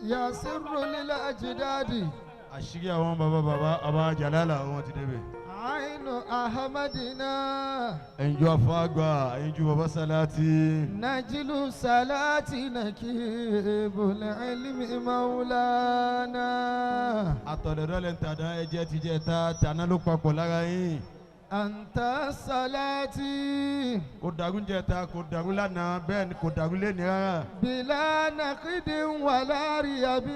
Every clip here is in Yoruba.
يسر للأجداد àṣírí àwọn bàbá Aba Jalala wọn ti débẹ̀. عين أحمدنا ẹ̀njú afáàgbà ẹ̀njú bàbá Salati. نجل صلاة نكيب العلم مولانا. àtọ̀lẹ̀dọ́lẹ̀ ń tàdá ẹ̀jẹ̀ ti jẹ́ ta tàná ló papọ̀ lára yín. أنت صلاتي kò dàrú ń jẹta kò dàrú lánàá bẹ́ẹ̀ ni kò dàrú lẹ́ni rárá. بلا نقد ولا ريب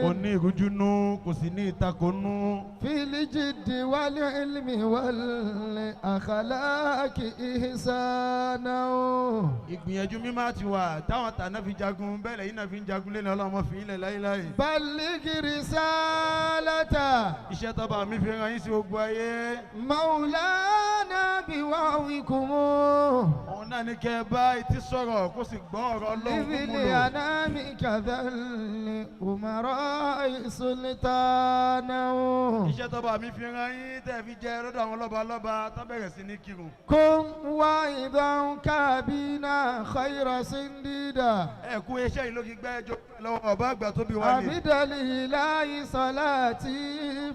kò ní ìrújú nú kò sì ní ìtakò nú. في الجد والعلم والأخلاق إحسانا. ìgbìyànjú mímá ti wà táwọn tàná fi jagun bẹ́ẹ̀ lẹ́yìn náà fi ń jagun lẹ́nu ọlọ́mọ fi ilẹ̀ láíláí. بلغ رسالة iṣẹ́ tọ́ba mi fi ràn yín sí gbogbo ayé. مولانا بوعظكم òun náà ní kẹ́ ẹ bá etí sọ̀rọ̀ kó sì gbọ́ ọ̀rọ̀ Ọlọ́run fún لذل múlò. أنام كذا الأمراء سلطانا. iṣẹ́ tọ́ba mi fi ràn yín tẹ́ fi jẹ́ lọ́dọ̀ àwọn lọ́ba tó bẹ̀rẹ̀ sí ní kírun. كن واعظا كابينا خير سنديدا. ẹ kú iṣẹ́ yìí ló fi gbẹ́ ẹjọ́ lọ́wọ́ ọba àgbà tó bí wá ní. عبد الإله صلاتي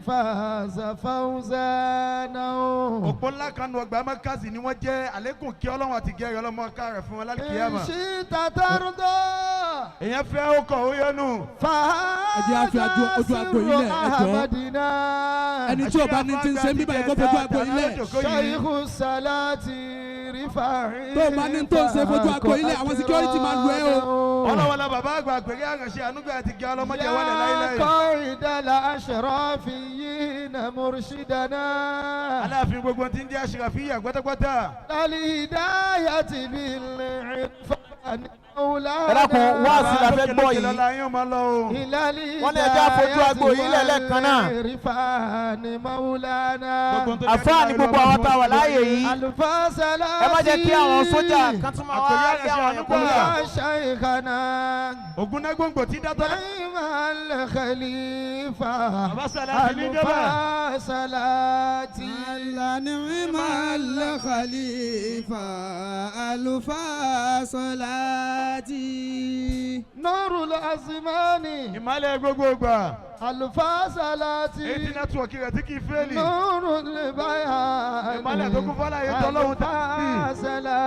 فاز فوزانا. òpó ńlá kan nu ọgbà mọ́kàsì ni wọ́n jẹ́ àlékún kí Ọlọ́run àti gẹ́rẹ́ ọlọ́mọ ká rẹ̀ fún wọn lálùkìyàmà. إن شئت ترضى èèyàn fẹ́ ó kọ̀ ó yẹnu. ẹ jẹ́ á fi ojú agbo yìí lẹ̀, ẹ jọ̀ọ́. أحمدنا ẹni tí o bá ní ti ń ṣe ń bíbá yẹn kó fojú agbo yìí lẹ̀. شيخ الصلاة رفاعي. tó o bá ní tó ń ṣe fojú agbo yìí lẹ̀ àwọn security máa lu ẹ o. ọlọ́wọ́lá bàbá àgbà àgbèrè àránṣẹ́ ànúgbà àti gẹ́ ọlọ́mọdé wọlé láíláí. يا قائد الأشرافيين مرشدنا aláàfin gbogbo tí ń jẹ́ àṣìràfíyà pátápátá. للهداية بالعرفان مولانا. ẹ dákun wáàsí la fẹ́ gbọ́ yìí. lọ́la yín máa lọ o. إلى wọ́n ní ẹjẹ́ àfojú agbo yìí lẹ́lẹ́kan náà. العرفان مولانا. àfáà ni gbogbo àwọn tá a wà láàyè yìí. الفاصلة ẹ má jẹ́ kí àwọn sójà kan tún máa wá lé àwọn yẹn kọjá. يا شيخنا ògúnnágbòǹgbò tí dátọ́. نعم الخليفة bàbá Salati ní débẹ̀. الفاصلة نعم الخليفة الفاصلات. نور الأزمان ìmọ̀lẹ̀ gbogbo gbà. الفاصلة èyí tí nẹ́tíwọ̀kì rẹ̀ tí kì í fẹ́ẹ̀lì. نور البيان ìmọ̀lẹ̀ tó kún fọ́lá yẹn tọ́lọ́hún tá a sì. الفاصلة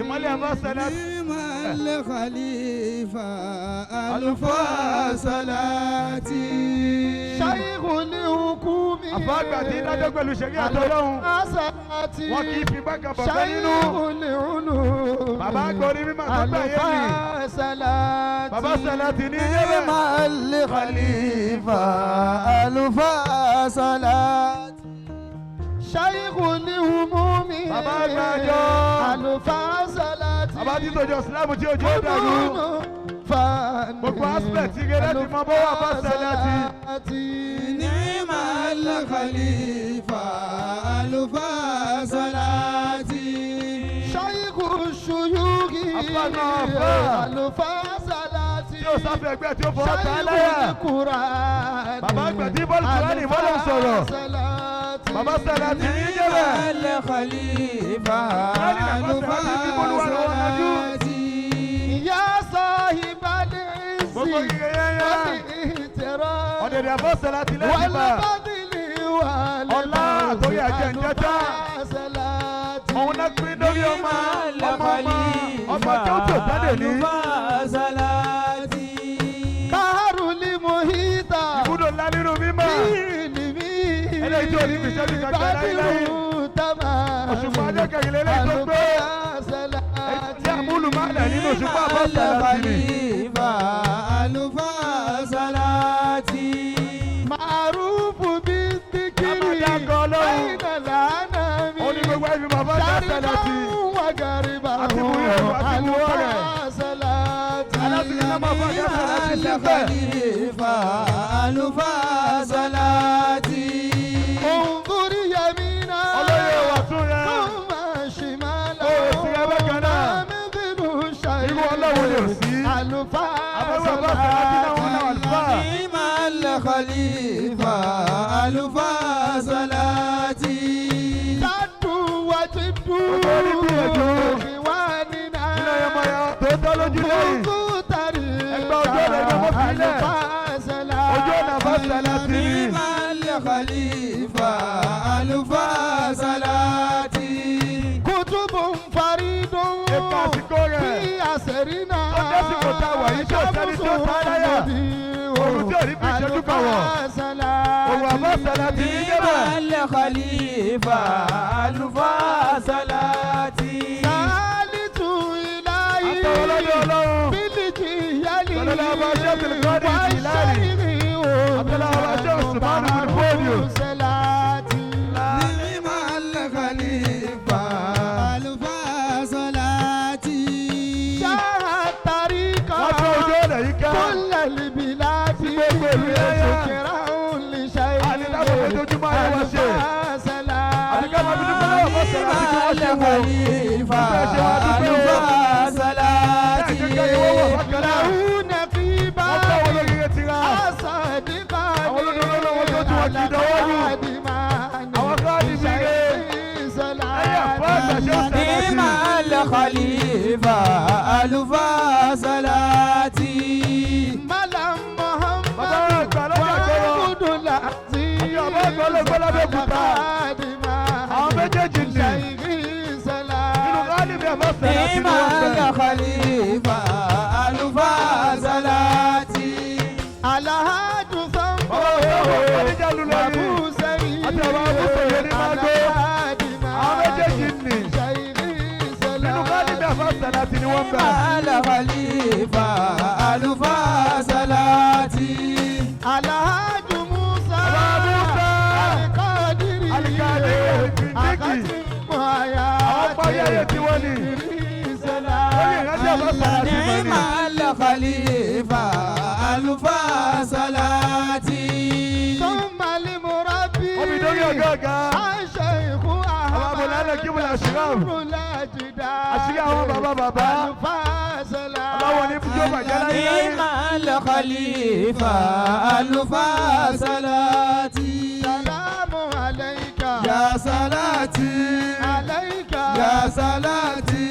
ìmọ̀lẹ̀ bá Salati. نعم الخليفة الفاصلات. شيخ الحكوم àfọ̀gbà tí dájọ́ pẹ̀lú ṣẹ̀rí àtọ́lọ́hún. الفاصلة wọn kì í fi gbàgà bọ̀gán شيخ nínú. العلوم bàbá àgbọ̀rí mímọ̀ tó gbà yé mi. الفاصلة bàbá Salati ní débẹ̀. الخليفة الفاصلات. شيخ الهموم bàbá àgbàjọ. الفاصلة bàbá tí tòjọ́ sílámù tí òjò dàrú. gbogbo aspect ti gẹ́gẹ́ ti mọ bọ́wọ́ bá Salati. نعم الخليفة الفاصلات. شيخ الشيوخ أفانا أفا. الفاصلة tí o sáfẹ́ ẹgbẹ́ tí ó fọwọ́ ta ẹ́ láyà. bàbá àgbà tí bọ́ọ̀lù kúránì bọ́ọ̀lù sọ̀rọ̀. bàbá Salati ní débẹ̀. الخليفة الفاصلات. يا صاحب العز gbogbo yìí yẹn والاحترام ọ̀dẹ̀dẹ̀ àbọ̀ Salati lẹ́yìn bá. والفضل ọlá àtòrí àjẹ ǹjẹ́ta. òun náà pín lórí ọmọ ọmọ tó tó tẹ́lẹ̀ ní. الفاصلات. قهر المحيط ibùdó ńlá nínú mímọ́. eléyìí tí ò ní fi sẹ́ni kankan láíláí. òṣùpá adékèké lélẹ́yìí tó gbé. tí àmúlù máa lẹ̀ nínú òṣùpá àbọ̀ Salati ni. الخليفة الفاصلات. معروف بالذكر Amadakọ Ọlọ́run. بين الأنام ó ní gbogbo ẹbí bàbá Salati. وغربا àti buyẹ̀ àti buwọ́ rẹ̀. الفاصلات aláti ní lámà fún àjẹ́ Salati síbẹ̀. الخليفة الفاصلات. انظر يمينا olóyè wà tún yẹn. ثم شمالا Ó sì rẹ bákan náà. مثل irú Ọlọ́run ni ò sí. àbẹ̀wò bá Salati náà wọn náà àlùfáà. نعم الخليفة الفاصلات. جدوا وجدوا Olórí gbìyànjú. إخواننا ilé ẹ̀yọ́mọ̀ ya tó tọ́ lójú lẹ́yìn. منذ ẹgbẹ́ ojú sílẹ̀ ojú ọ̀nà bá sàlá tì ní. الخليفة ألفا صلاتي كتب فريد Ipa àsìkò rẹ̀. في أسرنا Ó dásìkò tá a wà yìí tí ò sẹ́ni tí ó ta á láyà. Òrùn tí ò ní fi ìṣẹ́jú kan wọ̀. Òrùn àbá sàlá tì ní débẹ̀. الخليفة ألفا صلاتي سالت إلهي Àtọ̀wọ́ lọ́dọ̀ Ọlọ́run. بالجيال Sọlọ́lá ọba Ṣẹ́fì Kọ́dí Jìláàlì. Àtọ̀lá ọba Ṣẹ́ Òṣùmánù Bùnbóòlù. صلاتي نعم الخليفة ألفا صلاتي شاهد طريقة Wọ́n tún ojú ọ̀nà yìí ká. كل البلاد gbogbo ìlú yáyá. شكرا لشيء Àní dábò fojoojúmọ́ ayé wa ṣe. Àní ká máa fi dúpẹ́ lọ́wọ́ bọ́ sàlá tì kí wọ́n ṣe wò. الخليفة Bẹ́ẹ̀ ṣe wá dúpẹ́ wò. ألفا صلاتي Bẹ́ẹ̀ jẹ́ káyé wọ́n wọ̀ bákan náà. Wọ́n bá wọn lórí iye tira. Àwọn olódodo lọ́wọ́ tó tún wọn kì í dánwó lù. Àwọn káàdì mi rè. Ẹyẹ fún àgbàṣe sàlá tì. نعم الخليفة ألفا صلاتي Bàbá àgbà lọ́jà gbọ́rọ̀. Àti bàbá àgbà lọ́gbọ́ lábẹ́òkúta. Àwọn méjèèjì nì. Nínú káàdì mi àbá sàlá tì نعم ni wọ́n bẹ̀. الخليفة ألفا صلاتي Alahadu Sambo, Bàbá àgbà Khadija lulẹ̀ ni. Abu Sa'id, Àti àwọn abúsọ̀yẹ ní Mágó. Alahadima, Àwọn méjèèjì nì. Shaykhi Nínú káàdì mi àbá sàlá tì ni wọ́n bẹ̀. نعم الخليفة ألفا صلاتي Alahadu Musa, Bàbá Musa. Al-Qadiri, Al-Qadiri, Bindigi. Akatimu Àwọn parí ayé tí wọ́n ní. Lórí ìrántí àbá sàlá tì mọ́ ni. نعم الخليفة ألفا صلاتي ثم لمربي Omi dórí ọ̀gá ọ̀gá. الشيخ Àwọn abòlálẹ̀ kí wọ́n lè ṣìráàmù. Àṣírí àwọn bàbá bàbá. Ọlọ́wọ́ ní fújó bàjẹ́ láyé láyé. نعم الخليفة ألفا صلاتي سلام عليك يا صلاتي عليك يا صلاتي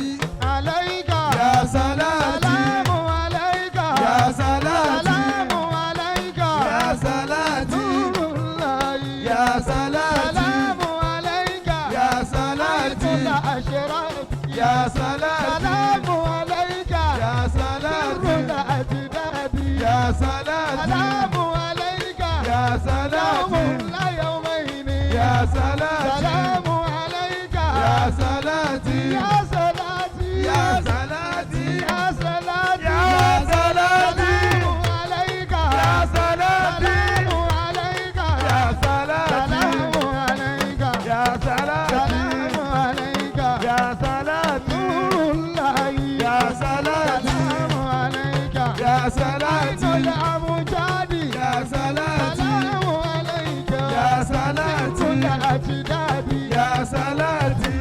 عليك يا صلاتي سلام عليك يا صلاتي سلام عليك يا صلاتي نور الله يا صلاتي سلام عليك يا صلاتي كل أشراف يا صلاتي سلام عليك يا صلاتي كل أجداد يا صلاتي سلام عليك يا يوم صلاتي لا يومين يا صلاتي سلام عليك يا صلاتي يا صلاتي يا صلاتي يا صلاتي يا صلاتي سلام عليك يا صلاتي سلام عليك يا صلاتي سلام عليك يا صلاتي. سلام عليك يا صلاتي. نور الله يا صلاتي. سلام عليك يا عين صلاتي الأمجاد يا صلاتي سلام عليك يا صلاتي كل أجداد يا صلاتي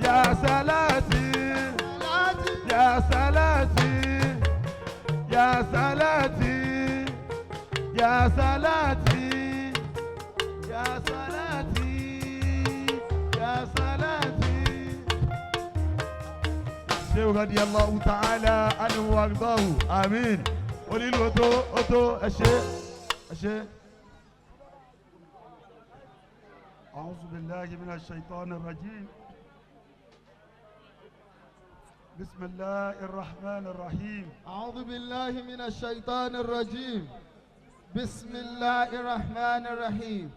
يا صلاتي. صلاتي يا صلاتي. يا صلاتي. يا صلاتي. يا صلاتي. يا صلاتي. شيخ رضي الله تعالى عنه وارضاه امين. قولي له اوتو اوتو اشي اشي. اعوذ بالله من الشيطان الرجيم. بسم الله الرحمن الرحيم. أعوذ بالله من الشيطان الرجيم بسم الله الرحمن الرحيم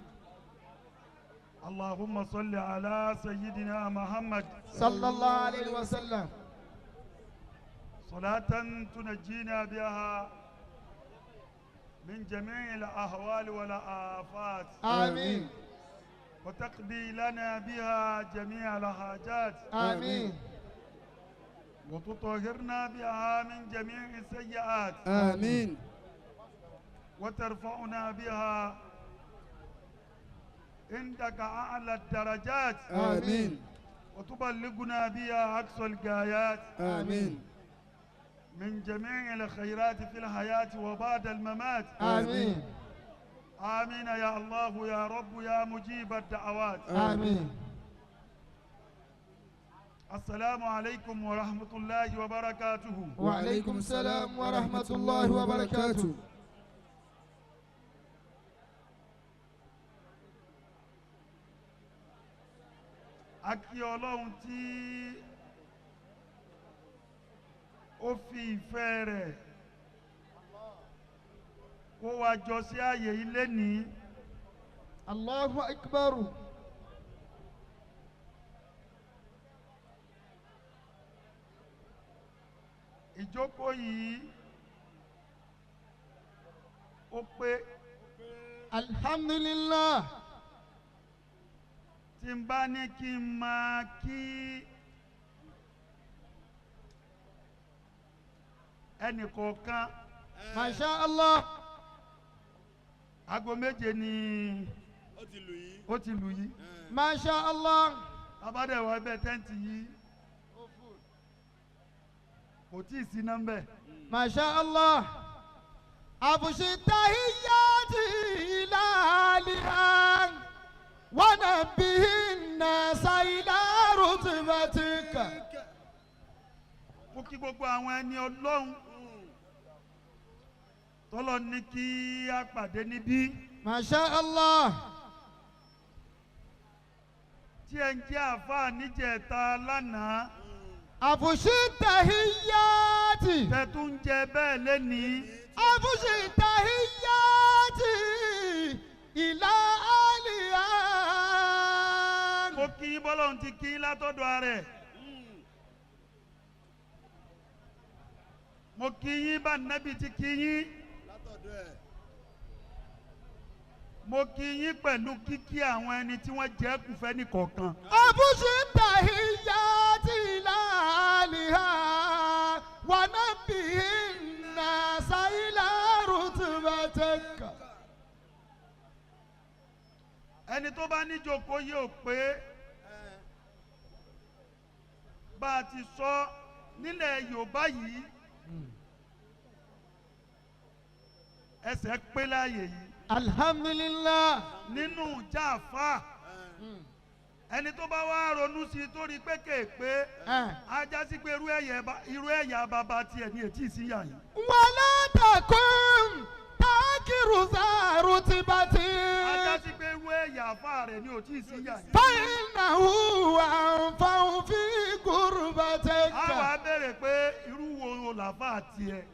اللهم صل على سيدنا محمد صلى الله عليه وسلم صلاة تنجينا بها من جميع الأهوال والآفات آمين وتقضي لنا بها جميع الحاجات آمين وتطهرنا بها من جميع السيئات آمين وترفعنا بها عندك أعلى الدرجات آمين وتبلغنا بها أقصى الغايات آمين من جميع الخيرات في الحياة وبعد الممات آمين آمين يا الله يا رب يا مجيب الدعوات آمين السلام عليكم ورحمة الله وبركاته. وعليكم السلام ورحمة الله وبركاته. A kí Ọlọ́run tí ó fi ìfẹ́ rẹ̀ kó wa jọ sí ààyè ilé ní. Allahu Akbar. Ìjókòó yìí ó pé. Alhamdulillah. Tí n bá ní kí n máa kí ẹnìkọ̀ọ̀kan. Masha Allah. Aago méje ni ó ti lù yìí. Masha Allah. Abádẹ́wọ̀ ẹbẹ̀ tẹ́ǹtì yìí kò tí ì sí nọ́mbẹ̀. Masha Allah. Abushi tahiyyati ila alihan wa nabbihin nasa ila rutbatika. Mo kí gbogbo àwọn ẹni Ọlọ́run tọ́lọ́ ní kí a pàdé níbí. Masha Allah. Tí ẹ ń jẹ́ àfáà níjẹ̀ta lánàá. Abushi tahiyyati. Tẹ̀tún jẹ bẹ́ẹ̀ lénìí. Abushi tahiyyati ila alihan. Mo kí bọ́lọ́run ti kí látọ̀dọ̀ ààrẹ. Mo kí yín bá nẹ́bí ti kí yín. Mo kí yín pẹ̀lú kíkí àwọn ẹni tí wọ́n jẹ́ kùfẹ́ nìkọ̀ọ̀kan. Abushi tahiyyati ila alihan wa nabbihin nasa ila rutbatika. Ẹni tó bá níjókòó yóò pé bá a ti sọ nílẹ̀ Yorùbá yìí ẹsẹ̀ pé láàyè yìí. Alhamdulillah. Nínú jáfa ẹni tó bá wá ronú sí i tó rí pé kéèpé ajá sí pé irú ẹ̀yà bàbá tiẹ̀ ní ètí ìsíyà yìí. Wala takum takiru za rutbati. Ajá sí pé irú ẹ̀yà àfa rẹ̀ ní òtí ìsíyà yìí. Fa innahu anfa'u fi qurbatika. A wá béèrè pé irú wo làfà tiẹ̀?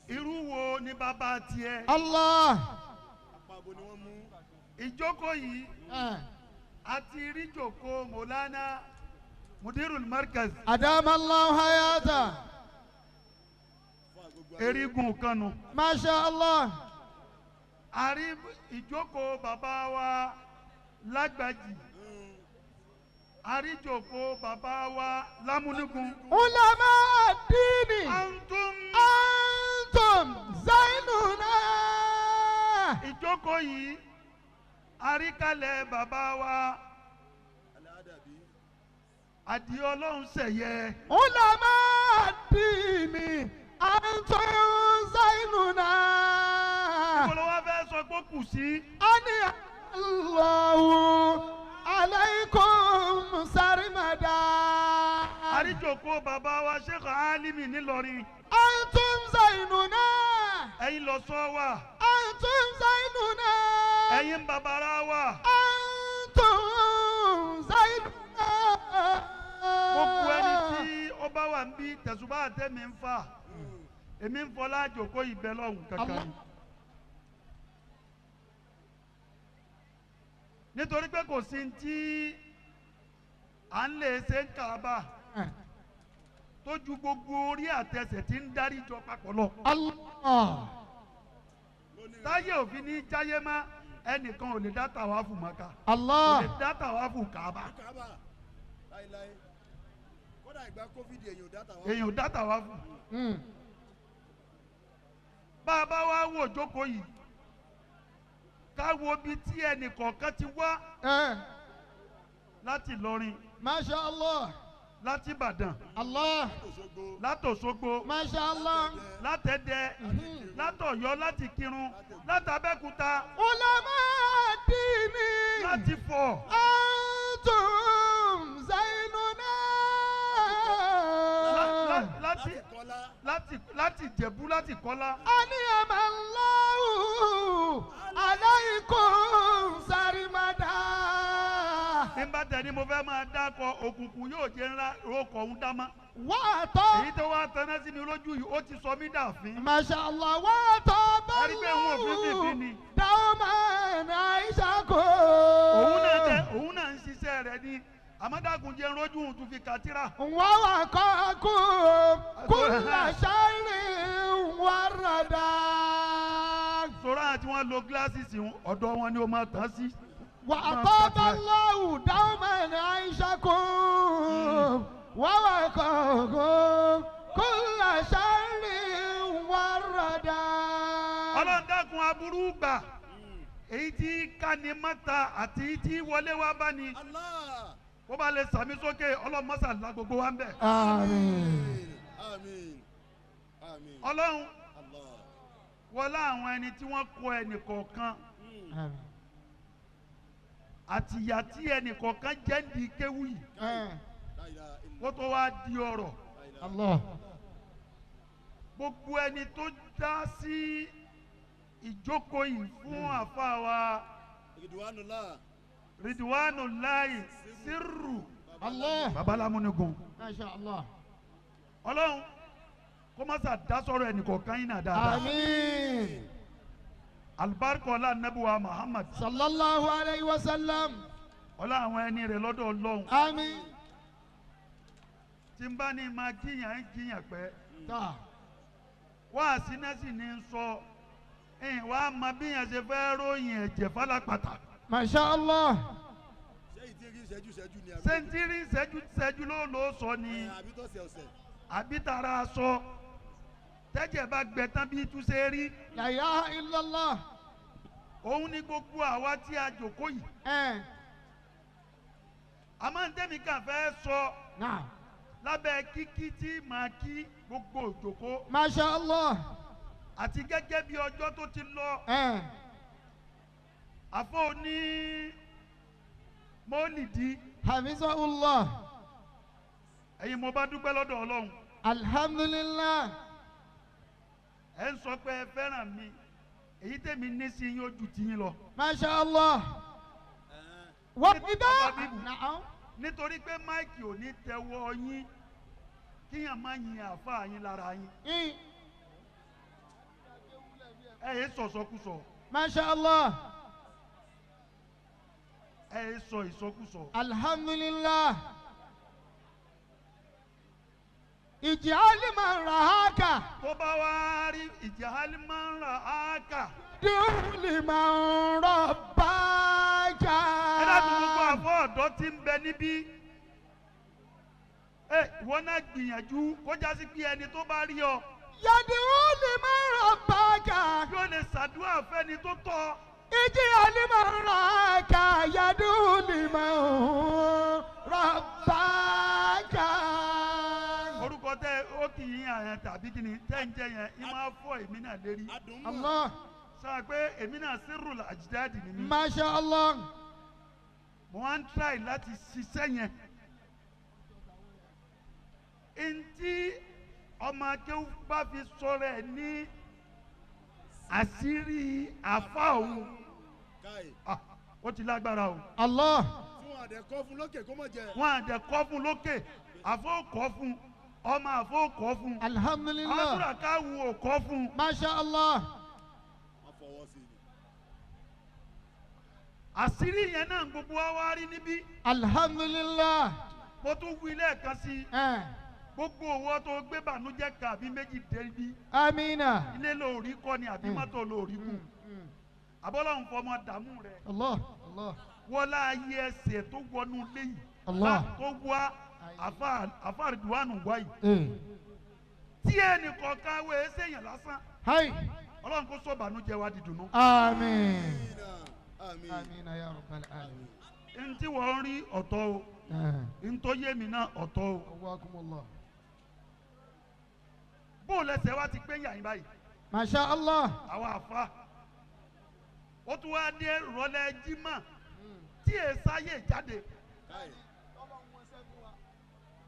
Irú wo ni bàbá tiẹ̀? Allah. Ìjókòó yìí àti rí jókòó Mọ̀lánà Mudirul Markaz. Adamallahu hayata. Erigun kanu. Masha Allah. A rí ìjókòó bàbá wa Lágbàjì. A rí jókòó bàbá wa Lámúnigun. Ulama ad-dini. Antum zainuna. Ìjókòó yìí àríkálẹ̀ bàbá wa Àdìó Ọlọ́run ṣẹ̀yẹ. Ulama ad-dini antum zainuna. Ìpolówó wa fẹ́ sọ pé kù sí. Ani Allahu alaykum sarimada. Àríjókòó bàbá wa Sheikh Alimi nílọrin. Antum zainuna. Ẹ̀yin lọ sọ wa. Antum zainuna. Ẹ̀yin bàbára wa. Antum zainuna. Gbogbo ẹni tí ó bá wà ń bí tẹ̀sùbá àtẹ̀mí ń fà. Èmi ń fọlá àjòkó ìbẹ́ lọ́hùn kankan. Nítorí pé kò sí tí à ń lè ṣe ń Kaaba tó ju gbogbo orí àtẹsẹ̀ tí ń dárí jọ papọ̀ lọ. Allah. Táyé òfin ní jáyé má ẹnìkan ò lè dá tàwáfù Mákà. Allah. Kò lè dá tàwáfù Kaaba. Èèyàn ò dá tàwáfù. Bá a bá wá wò jókòó yìí ká wo bí tí ẹnìkọ̀ọ̀kan ti wá láti Ìlọrin. Masha Allah. Láti Ìbàdàn. Allah. Látòṣogbo. Masha Allah. Látẹ̀dẹ̀. Látọ̀yọ́. Láti Kírun. Látàbẹ́kúta. Ulama ad-dini. Láti Fọ̀. Antum zainuna. láti Ìjẹ̀bú láti Kọ́lá. Aniyama Allahu alaykum sarimada. Bí n bá tẹ̀ ni mo fẹ́ máa dákọ̀ òkùnkùn yóò jẹ́ ńlá rókò ọ̀hún dámá. Wà á tọ́. Èyí tó wá tanná sí mi lójú yìí ó ti sọ mí dàfín. Masha Allah wà á tọ́ bá Ẹni pé òun ò fi fífi ni. dáwọ́ máa ń Aisha kò. Òun náà ń ṣiṣẹ́ rẹ̀ ní. Àmọ́dàgùn jẹ́ rójú òun tún fi kàtírà. Wọ́n wà kọ́ kúlà ṣáírì wàràdà. Sọ̀rọ̀ àti wọn lo gíláàsì ọ̀dọ̀ wọn ni ó máa tán sí. Wà á tọ́ bá lọ́wù dáwọ́ máa ń Aisha kò. Wọ́n wà kọ́ kúlà ṣáírì wàràdà. Ọlọ́dàkùn aburú gbà. Èyí tí kani mọ́ta àti èyí tí wọlé wá bá ni. Bó bá lè sàmì sókè ọlọ́mọ́sà la gbogbo wa ń bẹ̀. Àmín. Ọlọ́run wọlé àwọn ẹni tí wọ́n kọ ẹnì kọ̀ọ̀kan àti ìyà tí ẹnì kọ̀ọ̀kan jẹ́ ń di kéwù yìí kó tó wá di ọ̀rọ̀. Allah. Gbogbo ẹni tó dá sí ìjókòó yìí fún àfa wa Ridwanullahi Sirru Allah. Babalamunigun. Masha Allah. Ọlọ́run kó má sà dá sọ̀rọ̀ ẹnì kọ̀ọ̀kan yìí náà dáadáa. Àmín. Alibarika ọlá Nabuwa Muhammad. Sallallahu alayhi wa sallam. Ọlá àwọn ẹni rẹ̀ lọ́dọ̀ Ọlọ́run. Àmín. Tí n bá ní máa jíyàn pẹ́. Ta. Wá sínẹ́sì ní sọ. Wá máa bí yẹn ṣe fẹ́ ròyìn ẹ̀jẹ̀ fálápàtà. Masha Allah. Sẹ́ńtírì ìṣẹ́jú ló sọ ni. Àbí tara sọ. Tẹ́jẹ̀ bá gbẹ tán bí túnṣe rí. La ilaha illallah. Òun ni gbogbo àwa tí a jòkó yìí. Àmọ́ ntẹ́mi kàn fẹ́ sọ. Naam. Lábẹ́ kíkí tí màá kí gbogbo òjòkó. Masha Allah. Àti gẹ́gẹ́ bí ọjọ́ tó ti lọ. Àfọ̀ ní Mọ́lìdí. Hafizahullah. Ẹ̀yin mo bá dúpẹ́ lọ́dọ̀ Ọlọ́run. Alhamdulillah. Ẹ ń sọ pé ẹ fẹ́ràn mi. Èyí tèmi ní sí yín ó ju tiyín lọ. Masha Allah. Wọ́n ti dá. Nítorí pé máìkì ò ní tẹ́wọ́ yín kíyàn má yin àáfàá yín lára yín. Ẹ yé sọ̀sọ́kùsọ. Masha Allah. Ẹ yé sọ ìsọkúsọ. Alhamdulillah. Ij'al man rahaka. Tó bá wá rí ij'al man rahaka. Dúlì man rabbaka. Ẹ dábìí gbogbo àfọ ọ̀dọ́ tí ń bẹ níbí. Ìwọ náà gbìyànjú kó jásí pé ẹni tó bá rí ọ. Yad'uli man rabbaka. Yóò lè ṣàdúrà fẹ́ni tó tọ́. Ij'al man rahaka. Yad'uli man rabbaka. Orúkọ tẹ ó kì í àyàn tàbí kí ni tẹ́ ń jẹ yẹn ì máa fọ èmi náà lérí. Allah. Sọ pé èmi náà Sirrul Ajdadi ni mí. Masha Allah. Mo wá ń try láti ṣiṣẹ́ yẹn. Ntí ọmọ akéwù bá fi sọ̀rọ̀ ẹ̀ ní àṣírí àfa òun. Ó ti lágbára o. Allah. Wọ́n àdẹ kọ́ fún lókè kó mọ̀ jẹ. Wọ́n àdẹ kọ́ fún lókè àfọ kọ́ fún ọmọ àfọ kọ́ fún. Alhamdulillah. Àbúrò káwù ò kọ́ fún. Masha Allah. Wọ́n fọwọ́ sí i. Àṣírí yẹn náà gbogbo wa wá rí níbí. Alhamdulillah. Mo tún wí lẹ́ẹ̀kan sí. Gbogbo owó tó gbé bànújẹ́ kan àbí méjì débi. Amina. Ilé lórí kọ́ ni àbí mọ́tò lórí kù. Àbọ́lọ́hún fọmọ dààmú rẹ̀. Allah. Allah. Wọ́lá ayé ẹsẹ̀ tó wọnú léyìí. Allah. Tó wá àfa Ridwanu wá yìí. Tí ẹnì kọ̀ọ̀kan wẹ̀ ẹ́ sẹ́yìn lásán. Hai. Ọlọ́run kó sọ bànújẹ́ wa di dùnú. Àmín. Àmín. Amina ya rabbal alamin. Ntí wọ́n rí ọ̀tọ̀ o. Ntọ́ yé mi náà ọ̀tọ̀ o. Awakumullah. Bó lẹsẹ̀ wá ti pé yàyín báyìí. Masha Allah. Àwọn àfa. Ó tún wá dé rọlẹ́ jímọ̀ tí èsáyè jáde.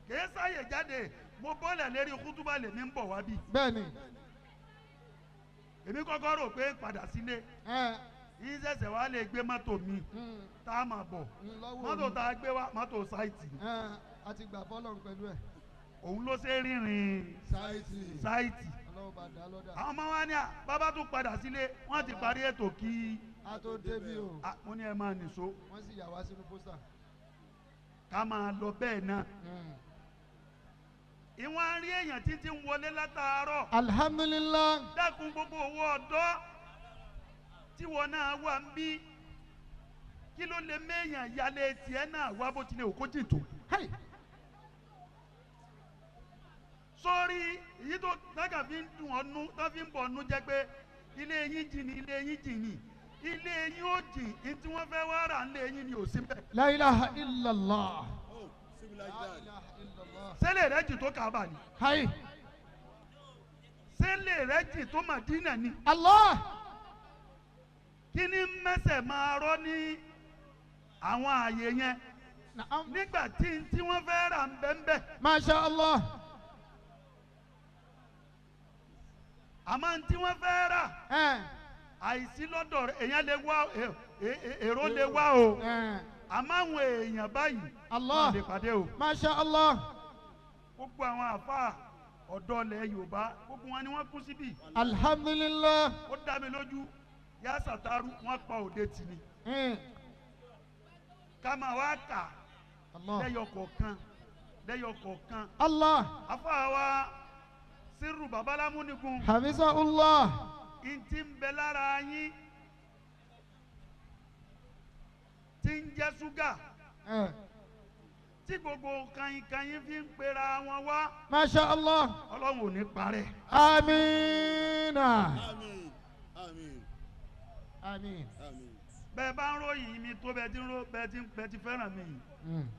kìí sáyè jáde mo bọ́lẹ̀ lérí kútúbà lèmi ń bọ̀ wá bí. bẹ́ẹ̀ni. èmi kọ́kọ́ rò pé padà sílé yín ṣẹ̀ṣẹ̀ wá lè gbé mọ́tò mi tá a máa bọ̀ mọ́tò tá a gbé wá mọ́tò sáìtì. a ti gbà fọ́lọ́run pẹ̀lú ẹ̀. òun ló ṣe rìnrìn sáìtì. àwọn ọmọ wa ní à bàbá tún padà sílé wọ́n ti parí ètò kí. a tó débi o. mo ní ẹ máa nìṣó. wọ́n sì yà wá sínú pósítà. ká máa lọ bẹ́ẹ̀ náà. ìwọ̀n rí èèyàn títí ń wọlé látàárọ̀. alhamdulillah. dákun gbogbo owó ọ̀dọ́ tí wọn náà wà ń bí kí ló lè méèyàn yálé tiẹ̀ náà wá bó tilẹ̀ òkú jìtò. sórí èyí tó dákà fi ń dùn ọ́nú tó fi ń bọ̀ ọ́nú jẹ́ pé ilé yín jìnnì ilé yín jìnnì ilé yín ó jìn ní tí wọ́n fẹ́ wá rà ń lé yín ni ò sí bẹ́ẹ̀. la ilaha illallah. sẹ́lẹ̀ rẹ̀ jì tó Kaaba ni. sẹ́lẹ̀ rẹ̀ jì tó Madina ni. Allah. kí ni mẹ́sẹ̀ máa rọ́ ní àwọn ààyè yẹn nígbà tí wọ́n fẹ́ rà ń bẹ́ẹ̀. Masha Allah. àmọ́ tí wọ́n fẹ́ rà àìsí lọ́dọ̀ èèyàn lè wá èrò lè wá o àmọ́ àwọn èèyàn báyìí Allah lè pàdé o. Masha Allah. gbogbo àwọn àfáà ọ̀dọ́ ilẹ̀ Yorùbá gbogbo wọn ni wọ́n kú síbí. Alhamdulillah. ó dá mi lójú yá Sàtàrú wọ́n pa òde tì ní. ká máa wá kà lẹ́yọ kọ̀ọ̀kan. Allah. àfáà wa Sírù Babalámúnigun. Hafizahullah. ìntì ń bẹ lára yín tí ń jẹ́ ṣúgà tí gbogbo kanyin fi ń pera wọn wá. Masha Allah. Ọlọ́run ò ní parẹ́. Amina. Àmín. Àmín. Àmín. Àmín. bẹ́ẹ̀ bá ń ròyìn mi tó bẹ́ẹ̀ ti fẹ́ràn mi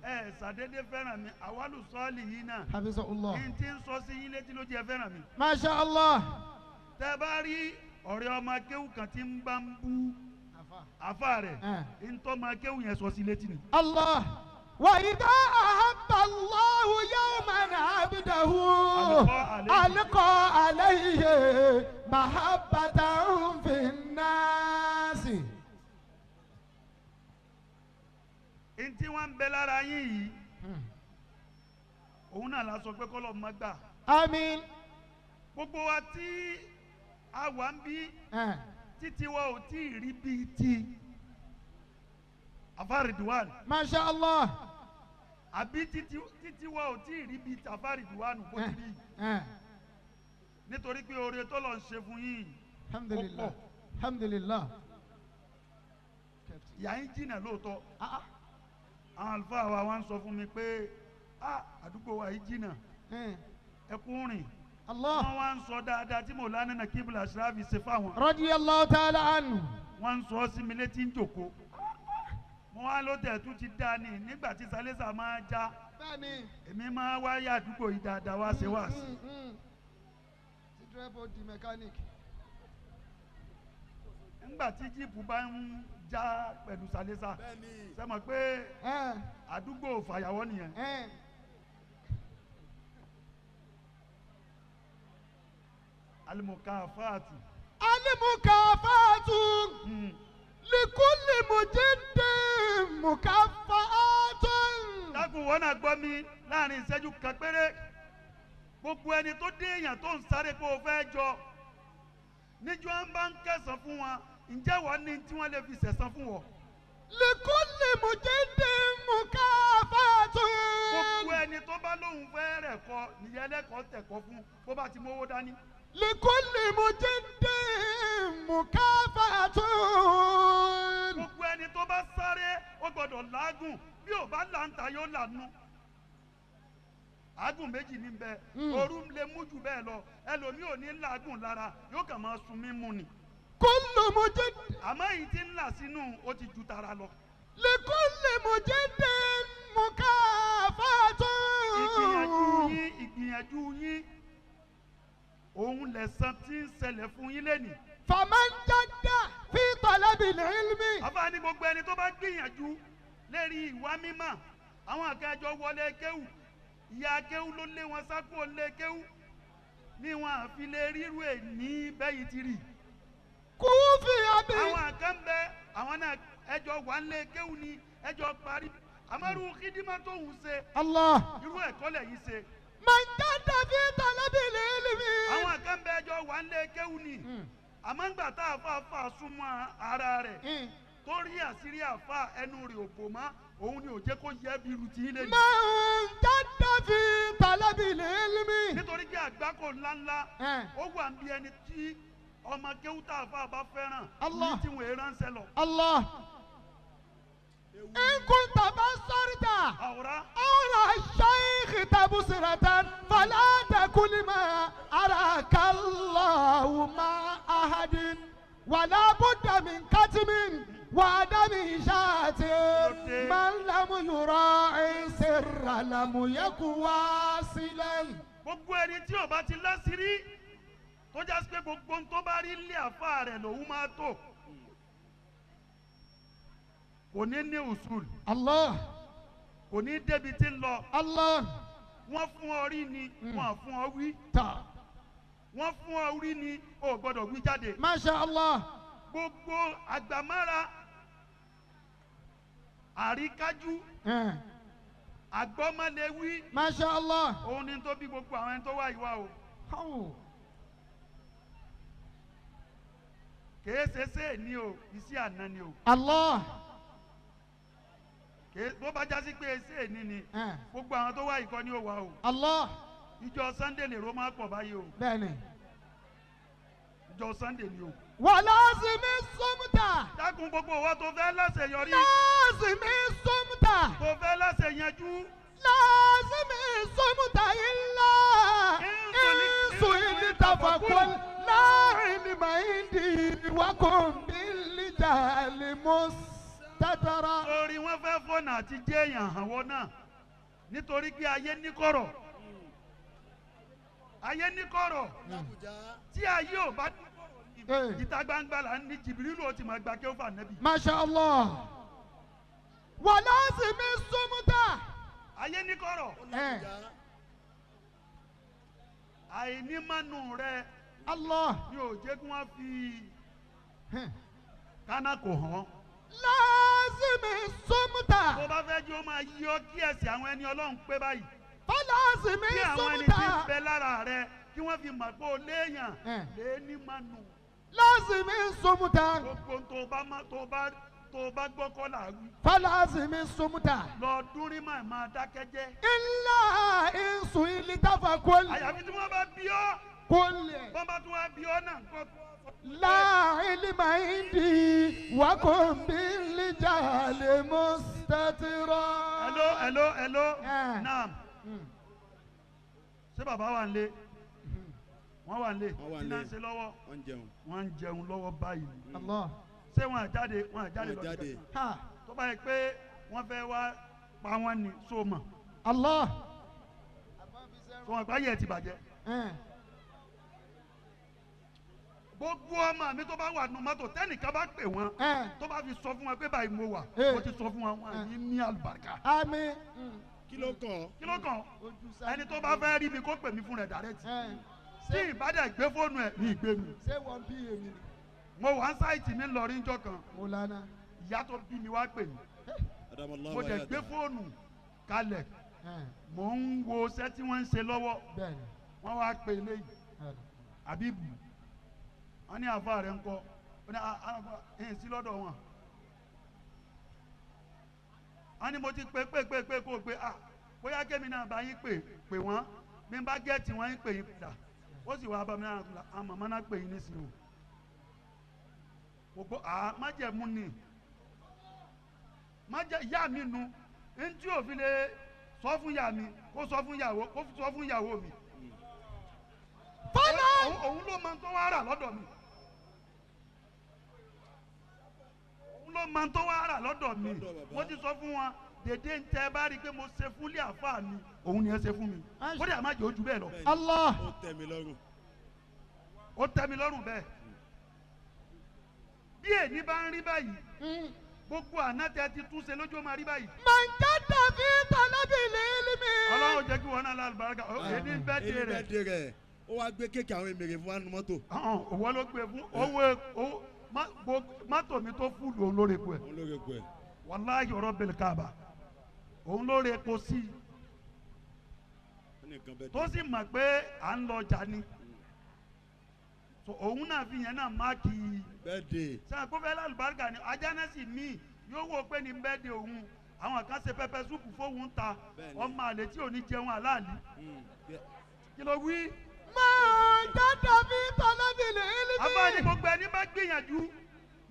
ẹ ṣàdédé fẹ́ràn mi àwálù sọ́ọ̀lì yìí náà. Hafizahullah. kí n ti ń sọ sí yín létí ló jẹ́ fẹ́ràn mi. Masha Allah. tẹ́ bá rí ọ̀rẹ́ ọmọ akéwù kan tí ń bá ń bú àfa rẹ̀ ntọ́ ọmọ akéwù yẹn sọ sí létí ni. Allah. wa idha ahabba Allahu yawman abdahu alqa alayhi mahabbatan fin nasi. ntí wọn ń bẹ lára yín yìí òun náà la sọ pé kọlọ má gbà. Àmín. gbogbo wa tí a wà ń bí títí wa ò tí ì rí bíi ti Àfà Ridwan. Masha Allah. àbí títí wa ò tí ì rí bíi ti Àfà Ridwan bó ti rí nítorí pé oore tó lọ ń ṣe fún yín alhamdulillah. Alhamdulillah. ìyá yín jìnnà lóòótọ́. àwọn àlùfáà wa wá ń sọ fún mi pé àdúgbò wa yìí jìnnà ẹkún rìn. Allah. wọ́n wá ń sọ dáadáa tí Mawlana Nakibul Ashrafi ṣe fáwọn. Radiyallahu ta'ala anhu. wọ́n ń sọ sí mi létí ń jòkó. mo wá ló tẹ̀ tún ti dá ní nígbà tí Sálẹ́sà máa já. bẹ́ẹ̀ni. èmi máa wá yá àdúgbò yìí dáadáa wá ṣe wá sí. ti dírẹ́bù di mẹkáníìkì. nígbà tí jíìpù bá ń já pẹ̀lú Sálẹ́sà ṣe mọ̀ pé àdúgbò fàyàwọ́ nìyẹn. alimukafatu. likulli mujiddin mukafaatun. dákun wọn náà gbọ́ mi láàrin ìṣẹ́jú kan péré gbogbo ẹni tó dé èèyàn tó ń sáré pé o fẹ́ jọ níjọ́ ń bá ń kẹsàn fún wọn ǹjẹ́ wọ́n ní tí wọ́n lè fi sẹ̀san fún wọn. likulli mujiddin mukafaatun. gbogbo ẹni tó bá lóun fẹ́ rẹ̀ kọ nìyẹn lẹ́kọ̀ọ́ tẹ̀kọ́ fún bó bá ti mówó dání. likulli mujiddin mukafaatun. gbogbo ẹni tó bá sáré ó gbọ́dọ̀ làágùn bí ò bá làǹtà yóò lànà. àágùn méjì ní bẹ ooru lè mú jù bẹ́ẹ̀ lọ ẹlòmíì ò ní làágùn lára yóò kàn máa sun mímú ni. kullu mujiddin. àmọ́ èyí tí ń là sínú ó ti ju tara lọ. likulli mujiddin mukafaatun. ìgbìyànjú yín òun lẹ̀san tí ń ṣẹlẹ̀ fún yín lẹ́nìí. faman jadda fi talabil ilmi. àbá ní gbogbo ẹni tó bá gbìyànjú lérí ìwà mímọ́ àwọn akẹ́jọ wọlé kéwù ìyá kéwú ló lé wọn sákò lé kéwú ní wọn àfi lè ríru ẹ̀ ní bẹ́yìí ti rí. kúfì àbí. àwọn kan bẹ àwọn náà ẹjọ́ wà ń lé kéwú ni ẹjọ́ parí àmọ́rú kídímà tó ń ṣe. Allah. irú ẹ̀kọ́ lẹ̀ yìí ṣe. man jadda fi talabil ilmi. àwọn kan bẹ ẹjọ́ wà ń lé kéwú ni àmọ́ ńgbà tá a fà súnmọ́ ara rẹ̀ torí àṣírí àfa ẹnu rẹ̀ òpó mọ́ òun ni ò jẹ́ kó yẹ bí irú tí ilé ni. man jadda fi talabil ilmi. nítorí pé àgbákò ńláńlá ó wà ń bí ẹni tí ọmọ kéwú tá a fà bá fẹ́ràn ní tí wọ́n ránṣẹ́ lọ. Allah. in kunta basarta. àwòrán. أولى الشيخ تبصرة فلا تكن ما أراك الله مع أحد ولا بد من كتم وعدم إشاعة من لم يراعي سر لم يكن واصلا. gbogbo ẹni tí ó bá ti láṣìírí tó já sí pé gbogbo ń tó bá rí ilé àfa rẹ̀ lòun máa tó kò ní ní usul. Allah. kò ní débi tí ń lọ. Allah. wọ́n fún ọ rí ni wọ́n fún ọ wí. ta. wọ́n fún ọ rí ni o gbọ́dọ̀ wí jáde. Masha Allah. gbogbo àgbàmára àríkájú àgbọ́mọléwí. Masha Allah. òun ni tó bí gbogbo àwọn ẹni tó wá ìwà o. kèé ṣe ṣe ní o iṣẹ́ àná ni o. Allah. bó bá jásí pé ṣe ní ni gbogbo àwọn tó wá ìkọ́ ni ó wà o. Allah. ìjọ Sunday lè ro máa pọ̀ báyìí o. bẹ́ẹ̀ni. ìjọ Sunday ni o. wàlásìmí súnmùtà. dákun gbogbo wa tó fẹ́ láṣeyọrí. lásìmí súnmùtà. tó fẹ́ láṣeyanjú. lásìmí súnmùtà ilá. ìsù ìlí tàfàkùn láàrin màáyìndì wákòmbìlìjà lèmọ́s tàtàrà. torí wọ́n fẹ́ fọ́nà àti jẹ́yàn àwọn náà nítorí pé ayé níkọ̀rọ̀. ayé níkọ̀rọ̀. tí ayé ò bá ìta gbangba là ń ní Jìbìrìlù ó ti máa gba kí ó fà nẹ́bí. Masha Allah. wàlásìmí súnmùtà. ayé níkọ̀rọ̀. àìnímọ̀nù rẹ. Allah. yóò jẹ́ kí wọ́n fi kánà kò hàn. lásìmí súnmùtà. tó bá fẹ́ jẹ́ ó máa yí ọ kí ẹ̀sìn àwọn ẹni Ọlọ́run pé báyìí. fọlásìmí kí àwọn ẹni súnmùtà. tí ń bẹ lára rẹ kí wọ́n fi mọ̀ pé o léèyàn lé ní mọ̀nù. lásìmí súnmùtà. gbogbo tó bá gbọ́ kọ́ là wí. fọlásìmí súnmùtà. lọ dúnrín máa dákẹ́ jẹ́. ilá ìsù ìlí tàfàkùn. àyàfi tí wọ́n bá bí ọ́. kúnlẹ̀. wọ́n bá tún wá bí ọ́ náà kọ́. láàrin màáyìndì wákòmbìlìjà lèmọ́s tàtàrà. hello naam. ṣé bàbá wà ń lé wọ́n wà ń lé kí náà ń ṣe lọ́wọ́ wọ́n ń jẹun lọ́wọ́ báyìí. Allah. ṣé wọ́n àjáde lọ́jọ́ tó bá yẹ pé wọ́n fẹ́ wá pa wọ́n ní so mọ̀. Allah. so wọn gbá yẹ ti bàjẹ́. gbogbo ọmọ mi tó bá wà nù mọ́tò tẹ́nìkan bá pè wọ́n tó bá fi sọ fún wọn pé báyìí mo wà mo ti sọ fún wọn wọn yìí ní àlùbáríkà. àmín. kí ló kàn. ẹni tó bá fẹ́ rí mi kó pè mí fún rẹ̀ dàrẹ́tì. tí ìbádẹ́ gbé fóònù ẹ̀ ní ìgbé mi. ṣé wọ́n bí èmi ni. mo wà ń sáìtì mi lọ rí njọ́ kan. mo lana. ìyá tó bí mi wá pè mí. mo dẹ̀ gbé fóònù kalẹ̀. mo ń wo iṣẹ́ tí wọ́n ń ṣe lọ́wọ́. wọ́n wá pè léyìí. Àbíbù wọ́n ní àfa rẹ̀ ń kọ́ wọ́n ní ẹ̀yìn sí lọ́dọ̀ wọn. wọ́n ní mo ti pè kó o pé bóyá kémi náà bá yín pè wọ́n bí n bá gẹ́ẹ̀tì wọ́n yín pè yín padà ó sì wá bá mi náà àwọn màmá náà pè yín nísìnyí o gbogbo májẹ̀mú ni ìyá mi nu ntí òfin lè sọ fún ìyá mi kó sọ fún ìyàwó mi. fọlá òun ló máa ń tó wá rà lọ́dọ̀ mi. ló máa ń tó wá rà lọ́dọ̀ mi mo ti sọ fún wọn dèdè ń tẹ bá rí i pé mo ṣe fúnlé àfa mi òun ni ẹ ṣe fún mi ó dẹ̀ àmà jẹ́ ojú bẹ́ẹ̀ lọ. Allah. ó tẹ́ mi lọ́rùn. ó tẹ́ mi lọ́rùn bẹ́ẹ̀ bí èyí bá ń rí báyìí gbogbo àná tẹ ti túnṣe lójú ọmọ àríbá yìí. من جد في طلب العلم. ọlọ́run jẹ́ kí wọn náà lálùbáríkà èdè bẹ́ẹ̀dẹ̀ rẹ̀. bẹ́ẹ̀dẹ̀ rẹ̀ ó wá gbé kéèkì àwọn èmèrè fún wa nínú mọ́tò. òwò ló gbé fún owó mọ́tò mi tó fúlù òun lórí epo ẹ̀. òun ló rẹ̀ pẹ̀. wàláhì ọ̀rọ̀ bẹ̀rẹ̀ káàbà òun lórí epo sí i tó sì mọ̀ pé à ń lọ ọjà ni òun náà fi yẹn náà máàkì bẹ́ẹ̀dẹ̀. sẹ́yìn kó fẹ́ lálùbáríkà ni ajánẹ́sì míì yóò wò pé ní bẹ́ẹ̀dẹ̀ òun àwọn kan ṣe pẹpẹ súpù fóun ta ọmọ àlè tí ò ní jẹun àláàlì kí ló wí. من جد في طلب العلم. àfáàní gbogbo ẹni bá gbìyànjú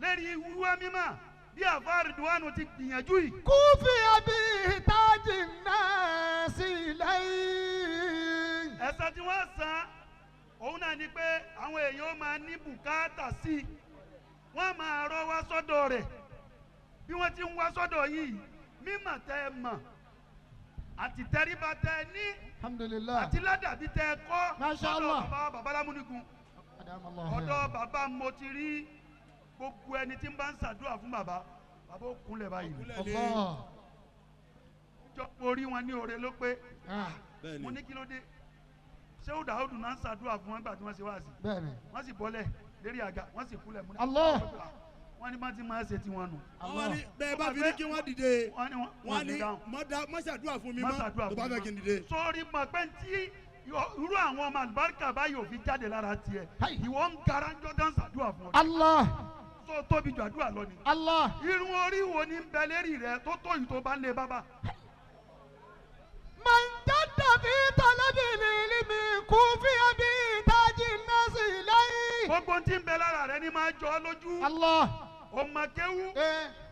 lérí wíwá mímọ́ bí àfáà Rìdíwánù ti gbìyànjú yìí. كوفي بإحتاج الناس إليه. ẹ̀san tí wọ́n san òun náà ni pé àwọn èèyàn máa ní bùkátà sí i wọ́n máa rọ́ wá sọ́dọ̀ rẹ̀ bí wọ́n ti ń wá sọ́dọ̀ yìí mímọ̀ tẹ́ ẹ mọ̀ àti tẹríba tẹ́ ẹ ní الحمد لله. àti ládàbí tẹ́ ẹ kọ́ Masha sọ́dọ̀ Allah. bàbá Lámúnigun أدام الله ọ̀dọ̀ bàbá mo ti rí gbogbo ẹni tí ń bá ń ṣàdúrà fún bàbá ó kúnlẹ̀ báyìí الله. jọ orí wọn ní oore ló pé bẹ́ẹ̀ni. mo ní kí ló dé ṣé ó Dáúdù náà ń ṣàdúrà fún wọn nígbà tí wọ́n ṣe wá sí بẹ́ẹ̀ni. wọ́n sì bọ́lẹ̀ lérí àga wọ́n sì kúnlẹ̀ múlẹ̀ Allah. wọ́n ní bá ti máa ṣe tiwọn nù. àwọn ní bẹ́ẹ̀ bá fi ní kí wọ́n dìde wọ́n ní wọ́n ní má ṣàdúrà fún mi má mọ́ ṣàdúrà tó bá fún mi fẹ́ kí n dìde. sórí mọ̀ pé tí irú àwọn ọmọ àlùbáríkà báyìí ò fi jáde lára tiẹ̀ Hai. ìwọ ń gara ń jọ́dán ṣàdúrà fún ọ الله. tó tóbi jù àdúrà lọ ni. الله. irun orí wo ni ń bẹ lérí rẹ tó tó yìí tó bá ń lé bábà. من جد في طلب العلم كوفي بإحتاج الناس إليه. gbogbo tí ń bẹ lára rẹ ni máa jọ ọ lójú. الله. ọmọ kéwú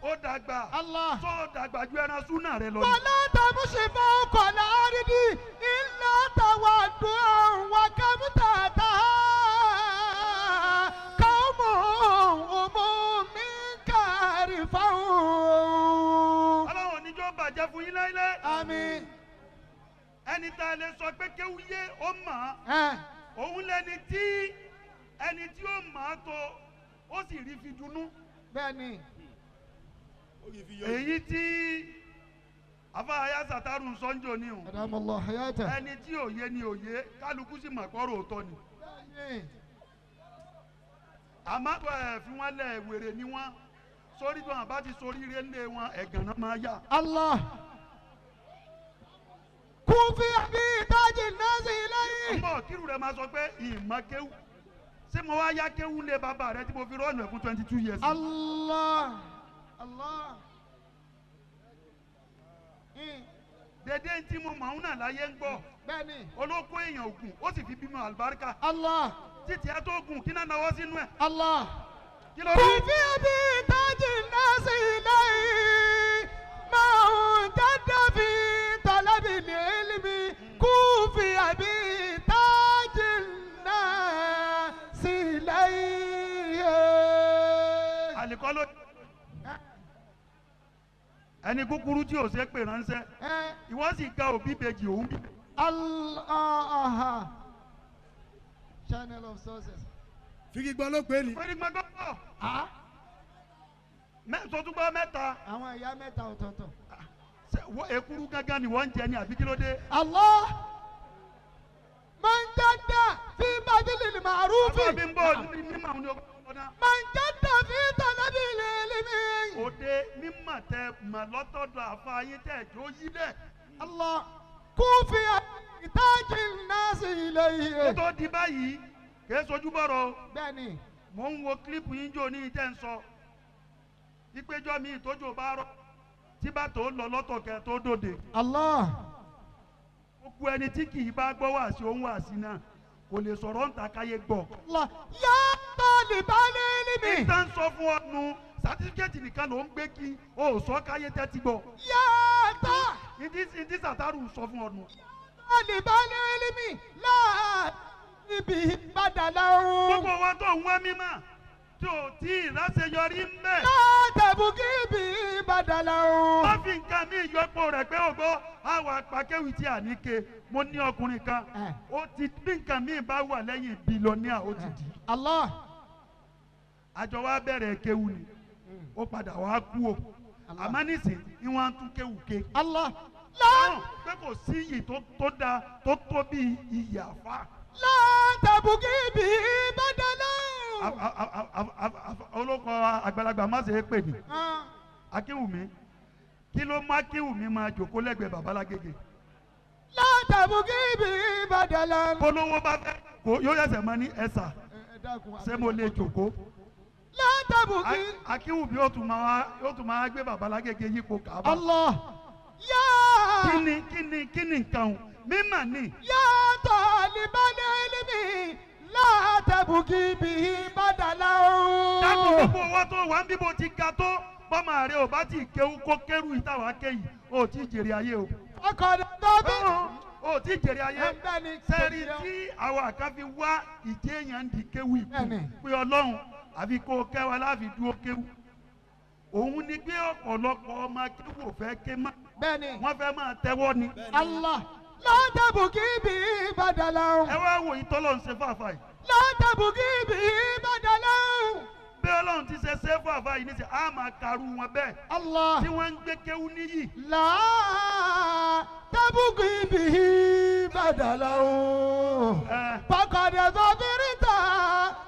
ó dàgbà الله. tó dàgbà ju ẹran súnà rẹ lọ ni. ولا تمشي فوق الأرض إلا تودعا وكم تأتها قوم هم منك عرفون. ọlọ́run oníjọ́ bàjẹ́ fún yín láíláí. آمين. ẹni tá a lè sọ pé kéwú yé ó mọ̀ ọ́ òun lẹni tí ẹni tí ó mọ̀ ọ́ tó ó sì rí fi dunú. بني. ó yẹ fi yọ. èyí tí afáyà sàtàrù ń sọ́njò ní o أدام الله حياته. ẹni tí òye ni òye kálukú sì mọ̀ kọ́rọ̀ òótọ́ ni. بني. àmọ́ fi wọ́n lẹ̀ wèrè ni wọ́n sórí tí wọn bá ti sórí ire ńlẹ̀ wọn ẹ̀gàn náà máa yà. الله. كوفي بإحتاج الناس إليه. ọmọ kírù rẹ máa sọ pé ìmọ̀ kéwù ṣé mo wá yá kéwù lé bàbá rẹ tí mo fi rọ́ọ̀nù ẹ̀ fún 22 years. الله. الله. dédé tí mo mọ̀ ọ́n náà láyé ń gbọ́ بني. olóko èèyàn ògùn ó sì fi bímọ àlùbáríkà الله. títí ẹ tó gùn kí náà náwó sínú ẹ̀ الله. kí ló rí. كوفي بإحتاج الناس إليه. ما جد في طلب العلم كوفي بإحتاج الناس إليه. àlìkọ́ ló ẹni kúkúrú tí ò ṣe pè ránṣẹ́ ìwọ sì ga òbí bèjì òun bí. Allah. Channel of sources. figi gbọ́ ló pé ni. wọ́n ní gbọ́dọ̀ pọ̀ Ah. sọtúgbọ́ mẹ́ta Àwọn ẹ̀yà mẹ́ta ọ̀tọ̀ọ̀tọ̀. èkúrú gángan ni wọ́n ń jẹ ní àbí kí ló dé. Allah. Man jadda fi badilil ma'rufi. àbá mi ń bọ̀ mímọ̀ àwọn ọkọ̀ náà. Man jadda fi talabil ilmi. òde mímọ̀ tẹ mọ̀ lọ́tọ̀dọ̀ àfààyè tẹ̀ jó yí dẹ̀. Allah. Kufi ìtajì nasi ó ilayhi. tó di báyìí kì í sojú bọ̀rọ̀ o. Bẹ́ẹ̀ni. mò ń wo kílípù yín jò ní ìtẹ́ ń sọ ìpéjọ mi ìtọ́jú bá rọ tí bá tó lọ lọ́tọ̀ kẹ tó dòde. Allah. gbogbo ẹni tí kì í bá gbọ́ wá sí òun wá sí náà kò lè sọ̀rọ̀ ń ta káyé gbọ́. Allah. Ya talibal ilmi. ìta ń sọ fún ọ nu sátífíkẹ́tì nìkan ló ń gbé kí o ò sọ káyé tẹ́tí gbọ́. Ya ta. ìdí sàtàrù sọ fún ọ nu. talibal ilmi. La ibi badala. gbogbo wa tó ń wá mímọ́ tí ò tí ì láṣeyọrí ń bẹ̀. Látàbùkì bí badala. má fi nǹkan mi ìyọpọ̀ rẹ̀ pé ògbó àwọn apàkéwì tí a ní ke mo ní ọkùnrin kan ó ti bí nǹkan mi bá wà lẹ́yìn bílíọ̀nìà ó ti di. Allah. àjọ wa bẹ̀rẹ̀ kéwù ni ó padà wá kú o àmọ́ nísìn ni wọ́n á tún kéwù ké. Allah. láwọn pé kò sí iyì tó da tó tó bí iyì àfa. látàbùkì bí bàdàlà. olóko àgbàlagbà má ṣe é pè mí Akínwùmí kí ló má Akínwùmí máa jòkó lẹ́gbẹ̀ẹ́ Babalágége. látàbùkì bí bàdàlà. polówó bá fẹ́ kó yóò yẹsẹ̀ mọ́ ní ẹ̀sà ṣé mo lè jòkó. látàbùkì. Akínwùmí yóò tún máa gbé Babalágége yípo Káàbà. Allah. yá. kíni nǹkan o mímà ni. yá tọ́lìbánà ilmi látàbùkì bí bàdàlà. dákun gbogbo owó tó wà ń bíbo ti ga tó bọ́mọ rẹ ò bá ti kéwú kó kérú ìtawà kéyìí ò tí ì jèrè ayé o. ọkọ̀ dọ́bí. ò tí ì jèrè ayé. ẹgbẹ́ni sẹ́ẹ̀rì tí àwọn àkànfi wá ìjéèyàn ń di kéwú ìkú pé Ọlọ́run àfi kó o kẹwàá láfi dúró kéwú. òun ni gbé ọ̀pọ̀lọpọ̀ ọmọ kéwú ò fẹ́ ké mọ́. bẹ́ẹ̀ni. wọ́n fẹ́ máa tẹ́wọ́ ni. Allah. látàbùkì bí bàdàlà. ẹ wá wo ìtọ́lọ̀ ń ṣe fàáfàá yìí. látàbùkì bí bàdàlà. bí Ọlọ́run ti ṣe ṣe fàáfàá yìí níṣẹ́ á máa karú wọn bẹ́ẹ̀. Allah. tí wọ́n ń gbé kéwú níyì. látàbùkì bí bàdàlà. faqad zabirta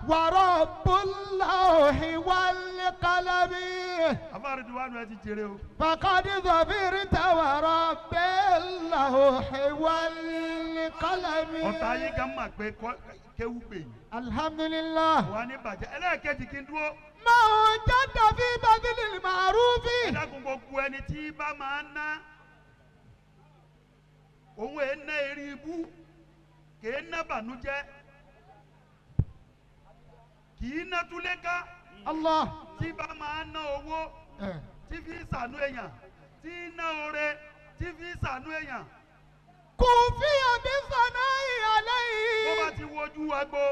wa rabbullahi wal qalami. àfáàrí Ridwanu ẹ ti jèrè o. faqad zabirta wa rabbullahi wal qalami. ọ̀tá yín kan mà pé kéwú pè yín. alhamdulillah. wà ní bàjẹ́ ẹlẹ́ẹ̀kejì kí n dúró. máa jáde fi badilil ma'rufi. ẹ dákun gbogbo ẹni tí bá máa ń ná òun ẹ̀ ná eré ibú kì í ná bànújẹ́ kì í ná túléká. Allah. tí bá máa ń ná owó tí fi ṣàánú èèyàn tí ná oore tí fi ṣàánú èèyàn. kò fi àbí sana'i alayhi. bó bá ti wojú agbo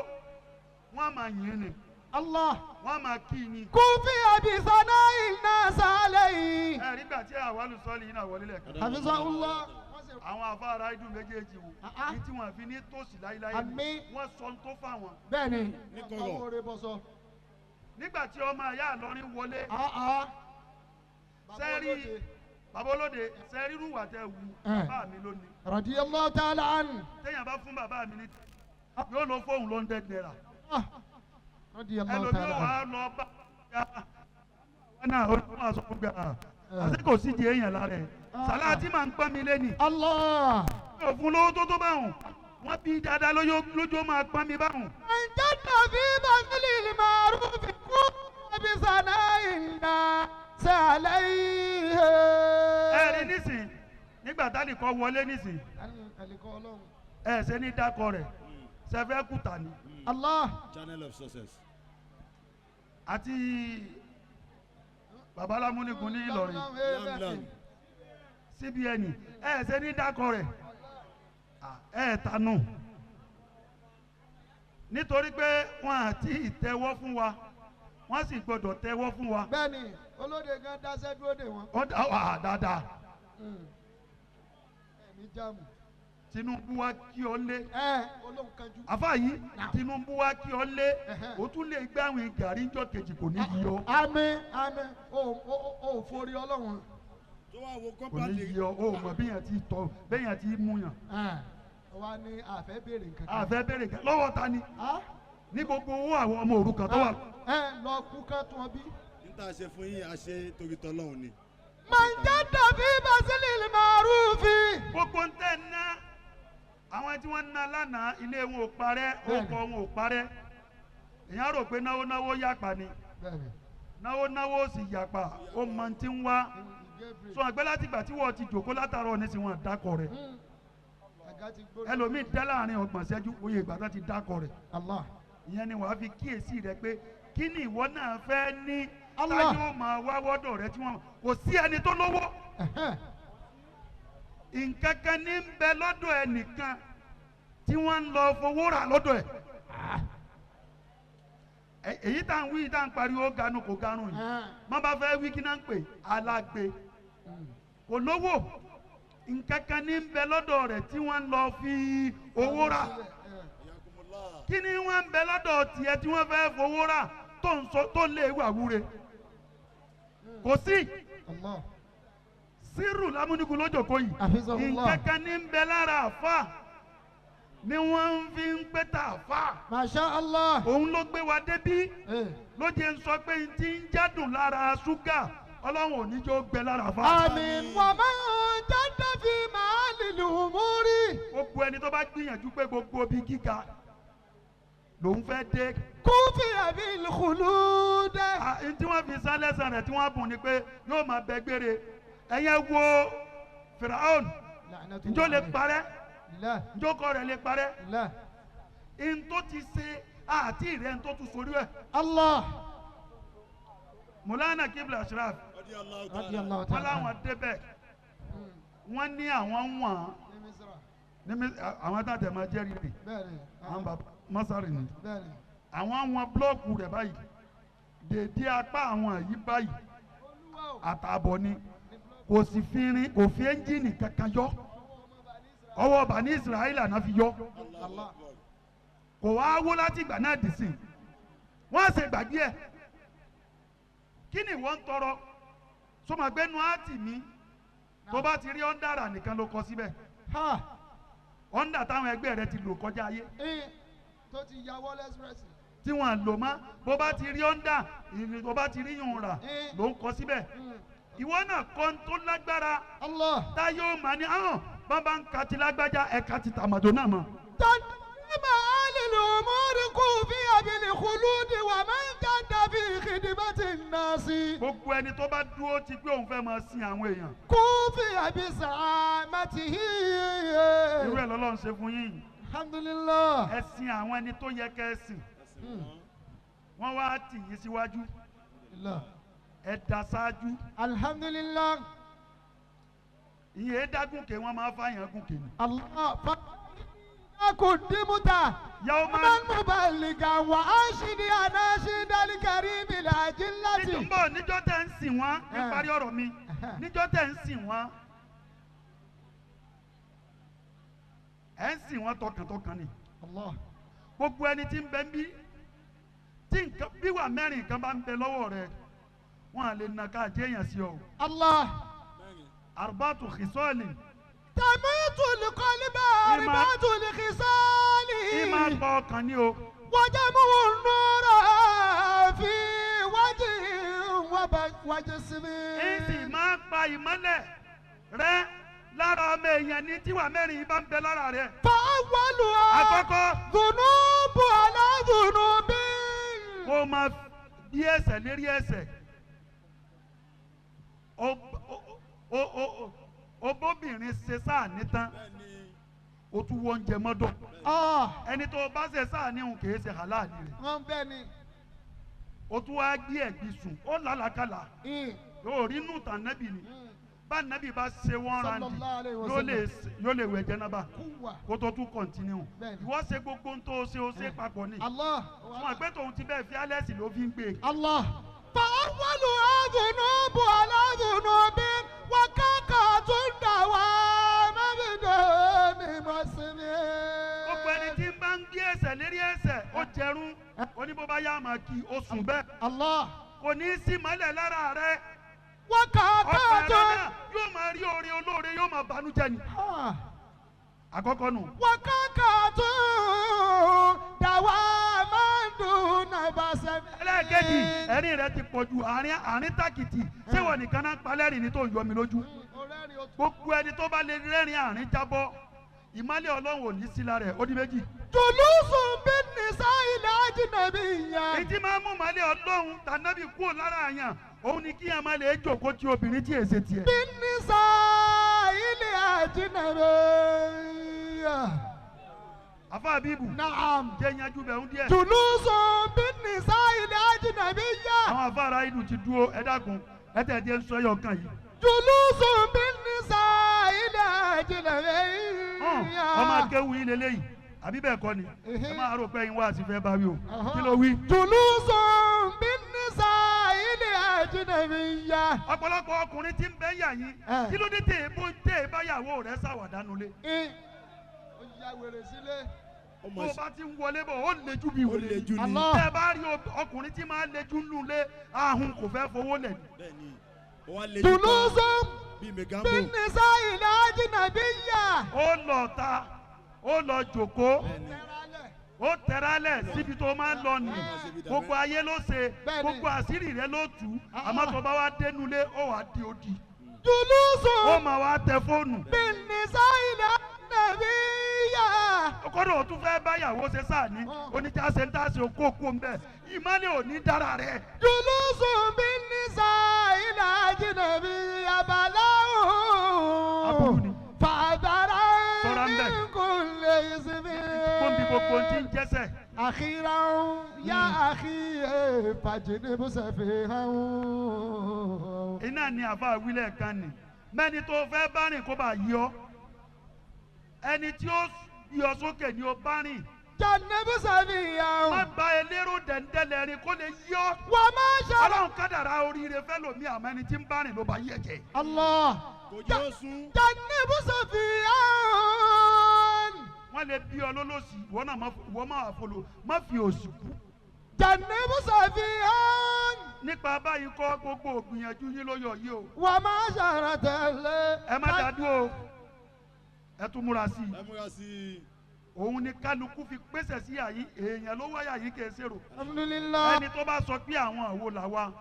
wọ́n máa yìn ni. Allah. wọ́n máa kí ni. kò fi àbí sana'i nas alayhi. ẹ rí gbà tí àwálù sọ́ọ̀lì yìí náà wọlé lẹ́ẹ̀kan. hafizahullah. àwọn afárá idun méjèèjì wò ní tí wọ́n fi ní tòsí láíláí àmín. wọ́n sọ tó fáwọn. bẹ́ẹ̀ni. Ní kọ̀rọ̀. ọmọ rẹ bọ́ sọ. nígbà tí ọmọ ìyá Ìlọrin wọlé sẹ́rí bàbá olóde sẹ́rí rúwà tẹ wù bàbá mi lónìí. radiyallahu ta'ala anhu. téèyàn bá fún bàbá mi ní yóò lọ fóun $100. radiyallahu ẹlòmíràn ta'ala wà á anhu. lọ bá wọn náà ó máa sọ fún gbà àti kò sí di èèyàn lára ẹ sàláàtì máa ń pọ́n mi lé ní. Allah. yóò fún lówó tó báwọn wọ́n bí dáadáa lójó máa pọ́n mi báwọn. jáde fi badilil ma'rufi kò fi sana'i nas alayhi. ẹ rí nísìn nígbà tálí kọ́ wọlé nísìn ẹ ṣe ní dákọ rẹ̀ ṣẹfẹ́ kùtà ni. Allah. Channel of success. àti babalámúnigun ní Ìlọrin Lam. CBN ẹ ṣe ní dákọ rẹ̀ ẹ tanú nítorí pé wọn àti ìtẹ́wọ́ fún wa wọ́n sì gbọ́dọ̀ tẹ́wọ́ fún wa. bẹ́ẹ̀ni olóde gan dáṣẹ́ dúró dè wọ́n. ó dá wà dáadáa. ẹ̀mí jáàmù. Tinubu wa kí ọ lé. olóhùn kanjú. àfa yìí Tinubu wa kí ọ lé o tún lè gbé àwọn gàrí ńjọ́ kejì kò ní yí ọ. àmín àmín o forí Ọlọ́run. tó wá wo kò ní kọ́pàlì. yí ọ o mọ bẹ́yàn ti tọ bẹ́yàn ti mú yàn. wa ni àfẹ́ béèrè nǹkan kan. àfẹ́ béèrè kan lọ́wọ́ ta ni ní gbogbo owó àwọn ọmọ òrukàn tó wà. lọ kú ká tún ọ bí. níta ṣe fún yín a ṣe torí tọ́lọ́hún ni. man jadda fi badilil ma'rufi. gbogbo ń tẹ̀ ná àwọn tí wọ́n ń ná lánàá ilé wọn ò parẹ́ ọkọ̀ wọn ò parẹ́ èèyàn rò pé náwó náwó yàpá ni náwó náwó sì yàpá ó mọ tí ń wá sọ àgbẹ̀ láti gbà tí wọ́n ti jòkó látàrọ̀ ní tiwọn dákọ̀ rẹ̀ ẹlòmíì dá láàrin ọgbọ̀n ṣẹ́jú oyè ìgbà tó ti dákọ̀ rẹ̀ ìyẹn ni wàá fi kíyèsí rẹ pé kí ni ìwọ náà fẹ́ ní táyé ó máa wá wọ́dọ̀ rẹ tí wọ́n kò sí ẹni tó lówó nǹkan kan ní ń bẹ lọ́dọ̀ ẹnìkan tí wọ́n ń lọ fowó rà lọ́dọ̀ ẹ̀ èyí tá à ń wí tá à ń pariwo ganu kò ganu yìí má bá fẹ́ wí kí náà ń pè alágbe kò lówó nǹkan kan ní ń bẹ lọ́dọ̀ rẹ̀ tí wọ́n ń lọ fi owó rà kí ni wọ́n ń bẹ lọ́dọ̀ tiẹ̀ tí wọ́n fẹ́ fowó rà tó lé wà wúre kò sí Allah. sírù lámúnigun lójòkó yìí Hafizahullah. nǹkankan ní ń bẹ lára àfa ni wọ́n fi ń pẹ́ tà àfa Masha Allah. òun ló gbé wa débí Eh. ló jẹ́ ń sọ pé n ti ń jádùn lára ṣúgà ọlọ́run ò ní jẹ́ ó gbẹ lára àfa. Àmín. Wa man jadda fi ma'alil umuri. gbogbo ẹni tó bá gbìyànjú pé gbogbo bí gíga lòun fẹ́ dé. Kufiya bil khulud. n tí wọ́n fi sálẹ̀sàn rẹ̀ tí wọ́n bùn ni pé yóò máa bẹ gbére ẹ̀yẹ wo Firaun njó lè parẹ́ La. njó kọ́ rẹ̀ lè parẹ́ La. n tó ti ṣe àti rẹ̀ n tó tún sórí ẹ̀. Allah. Mùlánà Kibla Ashraf Radiyallahu wọ́n ta'ala. láwọn débẹ̀ wọ́n ní àwọn wọ̀n àwọn tàtẹ̀ máa jẹ́rìí rẹ̀ Bẹ́ẹ̀ni. àwọn bàbá mọ́sárì ni Bẹ́ẹ̀ni. àwọn blọ́ọ̀kù rẹ̀ báyìí dèdé apá àwọn yìí báyìí àtààbọ̀ ni kò sì fi rin kò fi ẹ́ńjìnì kankan yọ ọwọ́ Bani Israẹli náà fi yọ Allah. kò wá wó láti ìgbà náà dì sí wọ́n ṣe gbàgbé ẹ̀ kí ni wọ́n ń tọrọ sọmagbẹ́nu áàtì mi tó bá ti rí ọ́ndàrà nìkan ló kọ síbẹ̀ Ha. ọ́ndà táwọn ẹgbẹ́ rẹ ti lò kọjá ayé Tó ti ya wọlé express. tí wọ́n lò mọ́ bó bá ti rí ọ́ndà tó bá ti rí yùn rà ló ń kọ síbẹ̀ ìwọ náà kọ́ ń tó lágbára Allah. táyé ó mà ní ahọ́n bàbá ń ka ti lágbájá ẹ̀ka ti tàmàdó náà mọ́. مآل الأمور كوفي بالخلود ومن جد في خدمة الناس gbogbo ẹni tó bá dúró ti pé òun fẹ́ máa sin àwọn èèyàn. كوفي بزعامته. irú ẹ̀ lọ́lọ́run ṣe fún yín. الحمد لله. ẹ sin àwọn ẹni tó yẹ kẹ́ ẹ sìn. wọ́n wá tì yín síwájú. ẹ dá ṣáájú. الحمد لله. ìyẹn dágùnkè wọ́n máa fàyàn gùnkè ni. الله قدمت يوما من مبلغا وأنشد أناشد الكريم الأجلة. nítorí níjọ́ tẹ́ ń sìn wọ́n ní parí ọ̀rọ̀ mi níjọ́ tẹ́ ń sìn wọ́n ẹ̀ ń sìn wọ́n tọkàntọkàn ni. Allah. gbogbo ẹni tí ń bẹ ń bí tí nǹkan bí wà mẹ́rin kan bá ń bẹ lọ́wọ́ rẹ̀ wọ́n á lè nà ká jẹ́ èèyàn sí ọ. Allah. arbatu khisali. تميت القلب أربعة الخصال. ìmọ̀ pa ọkàn ni o. وجمع النور في وجه وجسم. èsì máa pa ìmọ́lẹ̀ rẹ lára ọmọ èèyàn ní tíwà mẹ́rin yìí bá ń bẹ lára rẹ̀. فأولها àkọ́kọ́ ذنوب على ذنوب. kó o máa bí ẹ̀ṣẹ̀ lérí ẹ̀ṣẹ̀ obóbìnrin ṣe sáà nítán o tún wọ oúnjẹ mọ́dọ̀ ẹni tó o bá ṣe sáà níhun kì í ṣe halali rẹ̀ wọ́n bẹ́ẹ̀ ni. o tún wá gbé ẹ̀gbin sùn ó lálàkàlà yóò rí nù tàn nábì ni bá nábì bá ṣe wọ́n randi yóò lè wẹ̀ jẹ́nàbà kó tó tún kọ̀ntínú ìwọ ṣe gbogbo ohun tó o ṣe papọ̀ ni fún àgbẹ̀ tóun ti bẹ́ẹ̀ fi alẹ́sì ló fi ń gbé. Allah. فأولها ذنوب على ذنوب وكاكات الدوام بدون مسلم. gbogbo ẹni tí ń bá ń gbé ẹ̀ṣẹ̀ lérí ẹ̀ṣẹ̀ ó jẹrún oníbóbá yá máa kí o sùn bẹ́ẹ̀. Allah. kò ní í sí mọ́lẹ̀ lára rẹ̀. وكاكات. ọ̀pẹ̀ rẹ̀ náà yóò máa rí oore olóore yóò máa banújẹ́ ni. àkọ́kọ́ nù. وكاكات دوام دون مسلم. ẹlẹ́ẹ̀kejì ẹ̀rín rẹ̀ ti pọ̀ ju àárín tàkìtì ṣé wọ́n nìkan náà palẹ́rìn ní tó ń yọ mi lójú. gbogbo ẹni tó bá lè rẹ́rìn àárín jábọ́ ìmọ́lẹ̀ ọlọ́run ò ní sí lára ẹ̀ ó di méjì. جلوس بالنساء الأجنبية. èyí máa mú ìmọ́lẹ̀ ọlọ́run tànàbí kúrò lára àyàn òun ni kí ẹ máa lè jókòó ti obìnrin tí èsè tiẹ̀. بالنساء الأجنبية. àfa àbíbù نعم. jẹ́ yanjú bẹ̀ ń díẹ̀. جلوس بالنساء الأجنبية. àwọn àfa ara ìlú ti dúró ẹ dákun ẹ tẹ̀ díẹ̀ ń sọ ẹyọ kan yìí. جلوس بالنساء الأجنبية. ọmọ akéwì yìí lélẹ́yìí àbí bẹ́ẹ̀ kọ́ ni ẹ máa rò pé yín wá sí fẹ́ bá wí o kí ló wí. جلوس بالنساء الأجنبية. ọ̀pọ̀lọpọ̀ ọkùnrin tí ń bẹ́ yà yín kí ló dé tẹ̀ báyàwó rẹ̀ ṣàwàdánù lé. ó ya wèrè sílé. tó o bá ti ń wọlé bọ̀ ó lejú bí wọlé. Ó lejú ni. tẹ́ ẹ bá rí ọkùnrin tí máa lejú nulẹ̀ ahun kò fẹ́ fowó lẹ̀. Bẹ́ẹ̀ni. Ó wá lejú Tùlùsùn bí Megambo. bí nìsa ìlà ajínàbíyà. ó lọ ta ó lọ jòkó Bẹ́ẹ̀ni. ó tẹ̀rálẹ̀ síbi tó máa ń lọ nì gbogbo ayé ló ṣe Bẹ́ẹ̀ni. gbogbo àṣírí rẹ ló tú àmọ́ tó bá wá dénúlé ó wà di odi ó Tùlùsùn máa wá tẹ fóònù bí nìsa ìlà ajínàbíyà. kọ́dọ̀ ó tún fẹ́ báyàwó ṣe sáà ní oníjàṣe ń tàṣe okó kó ń bẹ̀ ìmọ̀lẹ̀ ò ní dára rẹ̀. Tùlùsùn bí nìsa ìlà ajínàbíyà Aburú ni. bàláwò. Fàdàrà Sọ́ra ń bẹ̀. ní kúnlẹ̀ ìsinmi. gbòǹbì gbogbo ti ń jẹ́sẹ̀ أخيرا يا أخي فاجنب سفيها. iná ni àfa wílẹ̀ kan nì mẹ́ni tó fẹ́ bá rìn kó bá yọ ẹni tí ó yọ sókè ni ó bá rìn جنب má سفيها ba elérò dẹ̀ndẹ̀lẹ̀ rìn kó lè yọ وما شاء ọlọ́run kádàrá oríire fẹ́ lòmí àmọ́ ẹni tí ń bá rìn ló bá yẹ jẹ. الله. Kò jẹ́ ó sún. جنب سفيها. wọ́n lè bí ọ lólòsì wọ́n náà wọ́n máa folo má fi òsì kú. جنب سفيها nípa báyìí kọ́ gbogbo ògbìyànjú yín ló yọ yìí o وما شرط ẹ má dádúró ẹ tún múra sí i Ẹ múra sí i. òun ni kálukú fi pèsè sí àyí èèyàn ló wáyà yìí kèé ṣèrò الحمد لله. ẹni tó bá sọ pé àwọn àwo làwa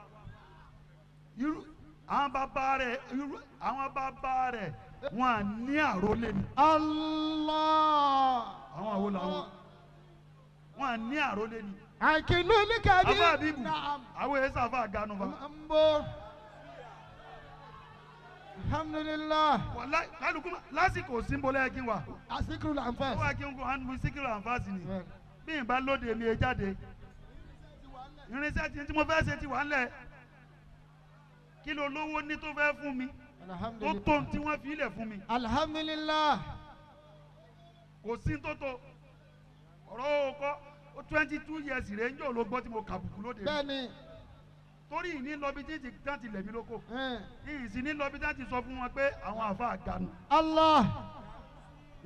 àwọn bàbá rẹ̀ wọn à ní àrólé ni الله. àwọn àwo làwọn wọn à ní àrólé ni. أكل afa الكبير. abibu نعم. àwọn èsì afa àgànù fa أمبو. الحمد لله. wàlá kálukú lásìkò símbólẹ́ kí n wà أسكر ó الأنفاس. wà kí n kó hàn mú síkìrì àǹfààsì ni bí n bá lóde mi ẹ jáde irinṣẹ́ tí mo fẹ́ ṣe ti wà ńlẹ̀ kí ló lówó ní tó fẹ́ fún mi الحمد tó لله. tó tí wọ́n fi ilẹ̀ fún mi الحمد لله. kò sí tó tó ọ̀rọ̀ òkọ́ 22 years rẹ̀ ń jò ló gbọ́ tí mo kàbùkù lóde mi بني. torí ìní lọ́bi tí tán ti lẹ̀ mí lóko ìsìn ní lọ́bi tán ti sọ fún wọn pé àwọn àfa àgànù الله.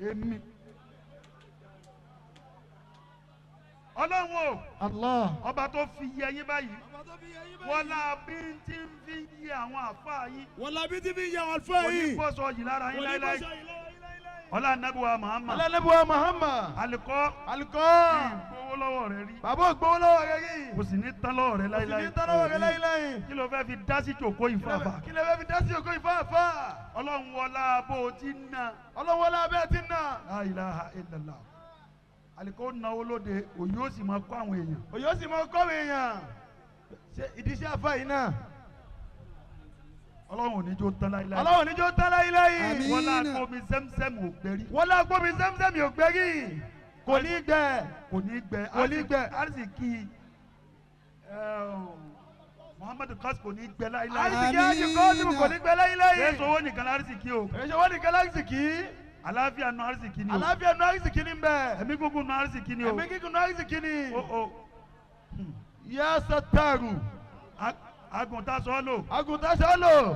èmi ọlọ́run o الله. ọba tó fi yẹ yín báyìí wọlá bí n ti fi yẹ àwọn àfa yín Wọ́n labí tí fi ń yà wọ́n fẹ́ kò ní yìí. bọ́sọ̀ yìí lára yín láíláí ọlá anabiwa Muhammad alẹ́lẹ́bùwà Muhammad. alikọ́ alikọ́. ìgbowó lọ́wọ́ rẹ rí bàbá ògbówó lọ́wọ́ rẹ rí. kò sì ní tán lọ́wọ́ rẹ kò sì láíláí ní tán lọ́wọ́ rẹ láíláí. kí ló fẹ́ fi dá sí jòkó ìfàfà kí lè fẹ́ fi dá sí ògo ìfáàfá. ọlọ́run wọlá bó o ti ná ọlọ́wọ́lá abẹ́ ti nà. la ilaha illallah alikọ́ náwó lóde òye ó sì máa kọ́ àwọn èèyàn òye ó sì mọ kọ́wé èèyàn. ṣe ìdíṣẹ́ àfa yìí náà. ọlọ́run ò ní jó tán láíláí ọlọ́wọ́ níjó tán láíláí. Àmín. wọlá gbómi zẹ́mzẹ́m ò gbẹ́rí wọ́n lá gbómi sẹ́mísẹ́mì ò gbẹ́rì. kò ní gbẹ. kò ní gbẹ Kò ní gbẹ. arziki Muhammadu kas kò ní gbẹ láíláí àrísìkí ájú kọ́ọ̀tù kò ní gbẹ láíláí. kèé sowó nìkan arziki o èso wọ́n ní kálásìkì. àlàáfíà nù arziki ni o àlàáfíà nù àrísìkì ní bẹ́ẹ̀. ẹ̀mí gúngún nù arziki ni o ẹ̀mí kíkún nù àrísìkì ní. o yá sátárù. àgùntàn sọ́ọ́lò àgùntàn sọ́lò.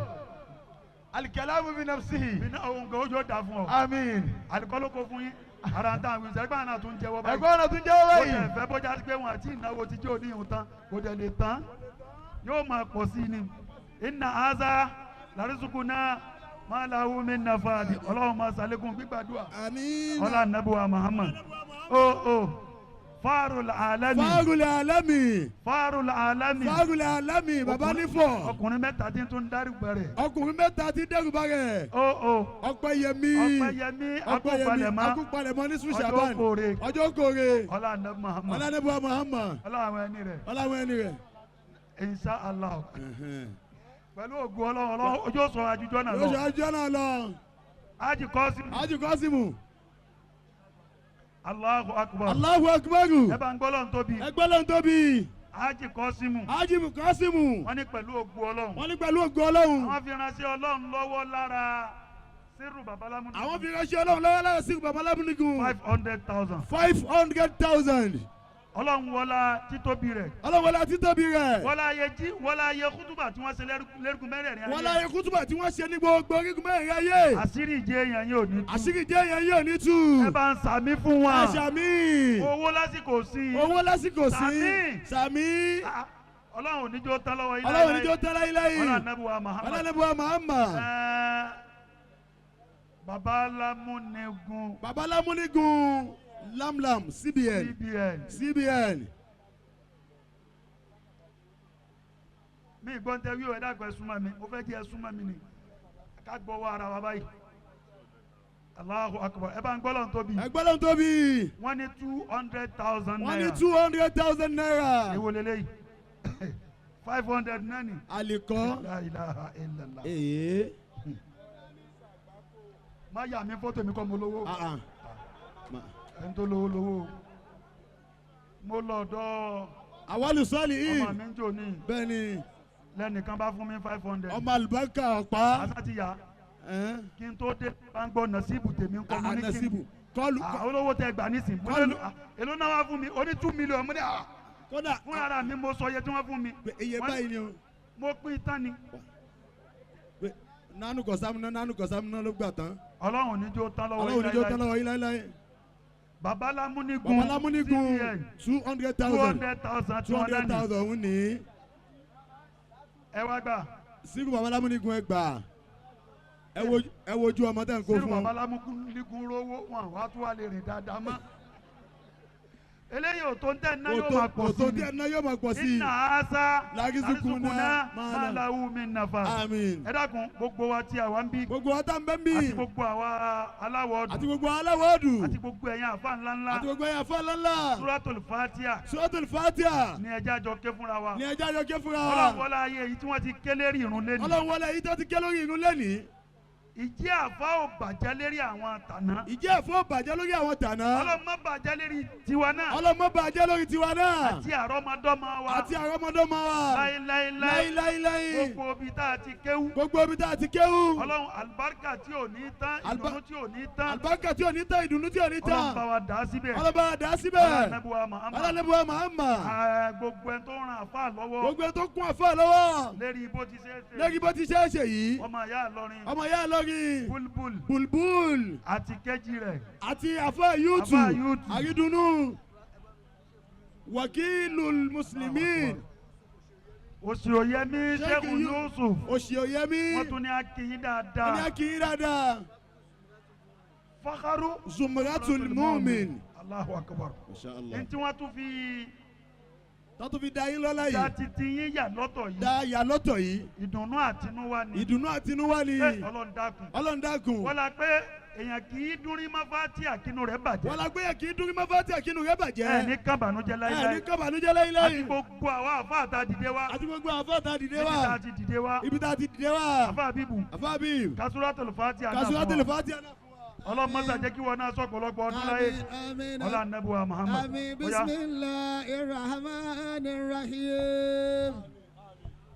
alikalamu bi nafsihi. bínú ohun kan ojú ó dà fún ọ àmín. àlùkọ́lù kò fún yín ara ń tàn àwọn ìṣẹ́gbà náà tún jẹ́wọ́ báyìí ẹ̀gbọ́n náà tún jẹ́ owó ó yìí. yẹ fẹ́ bọ́jà pé wọn àti ìnáwó ti jẹ́ òníhùn tán kò dẹ̀ lè tán yóò máa pọ̀ sí ni inna haza larizukuna ma lahu min nafadi ọlọ́run máa ṣàlékún gbígbàdúrà àmín. ọlá nàbùwà Muhammad o farul alami fárúlẹ̀ alámì. farul alami fárúlẹ̀ alámì bàbá nífọ̀. ọkùnrin mẹ́ta tí ń tún dárí gbẹ̀rẹ̀ ọkùnrin mẹ́ta ti dẹ́rùbà rẹ̀. o ọpẹ́yẹmí. ọpẹ́yẹmí akópalẹ̀mọ́ akúpalẹ̀mọ́ ní ọjọ́ sùsàbàn. kòrè ọjọ́ kòrè. ọlá nàbù Muhammad ọlánàbọ̀ Muhammad. ọlá àwọn ẹni rẹ̀ ọláwọ̀ ẹni rẹ̀. insha Allah pẹ̀lú ògùn ọlọ́run ojú ó sọ àjùjọ náà lóṣù lọ àjọ náà lọ. ájì kọ́sí ájì kọ́símù. Allahu akbar Allahu akbaru. ẹ bá ń gbọ́ lọ́n tóbi ẹgbẹ́ ló ń tóbi. ájì kọ́símù ájì kọ́símù. wọ́n ní pẹ̀lú ògùn ọlọ́run wọ́n ní pẹ̀lú ògo ọlọ́run. àwọn fi ránṣẹ́ ọlọ́run lọ́wọ́ lára sírù babalámúni àwọn fi ránṣẹ́ ọlọ́run lọ́wọ́ lára sí babalábùnigun. 500,000 500,000. ọlọ́run wọlá títóbi rẹ̀. ọlọ́run wọlá títóbi rẹ̀. wọlá ayé kútùbà tí wọ́n ṣe lẹ́rìkún mẹ́rẹ̀ẹ̀rin ayé. wọlá ayé kútùbà tí wọ́n ṣe ní gbogbo orígun mẹ́rin ayé. àṣírí ìjẹ́ èèyàn yóò ní tú. àṣírí ìjẹ́ èèyàn yóò ní tú. ẹ bá ń sàmí fún wọn. ẹ sàmí. owó lásìkò sí. owó lásìkò sí. sàmí. ọlọ́run oníjó tán lọ́wọ́ ilé. ọlọ́run oníjó tán lọ́wọ́ ilé. ọlọ́run Muhammad. Babalámúnigun. Lamlam CBN. mi gbọ́n tẹ wí o ẹ̀dá kan ẹ súnmọ́ mi mo fẹ́ kí ẹ súnmọ́ mi ni ká gbọ́wọ́ ara wa báyìí. Allahu Akbar ẹ bá ń gbọ́lọ̀ tóbi. ẹ gbọ́lọ̀ tóbi. wọ́n ní 200,000 naira. wọ́n ní 200,000 naira. èwo lélẹ́yìí 500 nani. alikọ. La ilaha illallah. ee. má yà mí fọ́tò mi kọ́ mo lówó. ẹni tó lówó mo lọ dọ́. àwálù sọ́ọ̀lì yìí. ọmọ mi ń jò ní. bẹ́ẹ̀ni. lẹ́nìkan bá fún mi 500. ọmọ àlùbáríkà ọ̀pá. àtàtì yá. kí n tó dé bá ń gbọ́ nasibu tèmi ń kọ́ mọ́ ní kí n. nasibu kọlu. olówó tẹ gbà nísìn. èló náà wá fún mi ó ní 2 million mo ní à. kódà fúnra mi mo sọ iye tí wọ́n fún mi. iye báyìí ni o. mo pín tán ni. nánú kọ̀sámù náà ló gbà tán. ọlọ́run oníjó tán lọ́wọ́ ọlọ́run oníjó tán lọ́wọ́ ilé. Babalámúnigun 200,000 òun ní. ẹ wá gbà. sírù Babalámúnigun ẹ gbà. ẹ wojú ọmọ tẹ́ ń kó fún ọ. sírù Babalámúnigun rówó wọn wá tún wà lè rìn dáadáa mọ́. eléyìí ò tó ń tẹ̀ ná yóò máa pọ̀ sí i. ò tó ń tẹ̀ ná yóò máa pọ̀ sí i. iná àṣà làrísùkúnná máa làwù mí nàfà. àmín. ẹ dákun gbogbo wa tí àwa ń bí. gbogbo wa tá ń bẹ́ ń bí. àti gbogbo àwa aláwọ̀ ọdún. àti gbogbo aláwọ̀ ọdún. àti gbogbo ẹ̀yin àfa ńláńlá. àti gbogbo ẹ̀yin àfa ńláńlá. Suratul Fatiha. Suratul Fatiha. ní ẹja jọ ké fúnra wa. ní ẹja jọ ké fúnra wa. ọlọ́run wọlé ayé èyí tí wọ́n ti ké lérí ìrun lẹ́nu. ọlọ́run wọlé èyí tó ti ké lórí ìrun lẹ́nu. ìjẹ́ àfa ò bàjẹ́ lérí àwọn tàná. ìjẹ́ àfa ò bàjẹ́ lórí àwọn tàná. ọlọ́run má bàjẹ́ lérí tiwa náà. ọlọ́run má bàjẹ́ lórí tiwa náà. àti àrọ́mọdọ́mọ wa. àti àrọ́mọdọ́mọ wa. láíláíláí. gbogbo ibi tá a ti kéwú. gbogbo ibi tá a ti kéwú. ọlọ́run alibarika tí ò ní tán ìdùnnú tí ò ní tán. alibarika tí ò ní tán ìdùnnú tí ò ní tán. ọlọ́run bá wa dà á síbẹ̀. ọlọ́run bá wa dà á síbẹ̀. Ànábì Muhammad. gbogbo ẹni tó ràn àfa lọ́wọ́. gbogbo ẹni tó kún àfa lọ́wọ́. lérí bó ti ṣe é ṣe. lérí bó ti ṣe é ṣe yìí. ọmọ ìyá Ìlọrin. ọmọ ìyá Ìlọrin. bulbul. àti kejì rẹ̀. àti àfa yúùtù. àrídùnnú. wakilul muslimin. Òṣìòyẹmí Ṣẹ́gun Yusuf. Òṣìòyẹmí. wọ́n tún ní akínyín dáadáa. wọ́n ní akínyín dáadáa. Fakharu. Zumratul Mu'min. Allahu Akbar. Inshallah. ẹni tí wọ́n tún fi. tọ́tù fi da yín lọ́lá yìí. da titi yín yà lọ́tọ̀ yìí. da yà lọ́tọ̀ yìí. ìdùnnú àtinúwá ni. ìdùnnú àtinúwá ni. Ọlọ́run dákun. Ọlọ́run dákun. wọ́n la pé èèyàn kì í dúnrí má fàtí àkínú rẹ̀ bàjẹ́. wọ́n la pé èèyàn kì í dúnrí má fàtí àkínú rẹ̀ bàjẹ́. ẹ ní kábànújẹ́ láíláí. ẹ ní kábànújẹ́ láíláí. àti gbogbo àwa àfa àta dìde wa. àti gbogbo àfa àta dìde wa. ibi tá a ti dìde wa. ibi tá a ti dìde wa. àfa àbíbù. àfa àbíbù. Kasuratul Fatiha náà fún wa. Kasuratul Fatiha náà fún wa. ọlọ́mọsá jẹ́ kí wọn náà sọ ọ̀pọ̀lọpọ̀ ọdún láyé. ọlá Ànábì wa Muhammad. àmín bismillahir rahmanir rahim.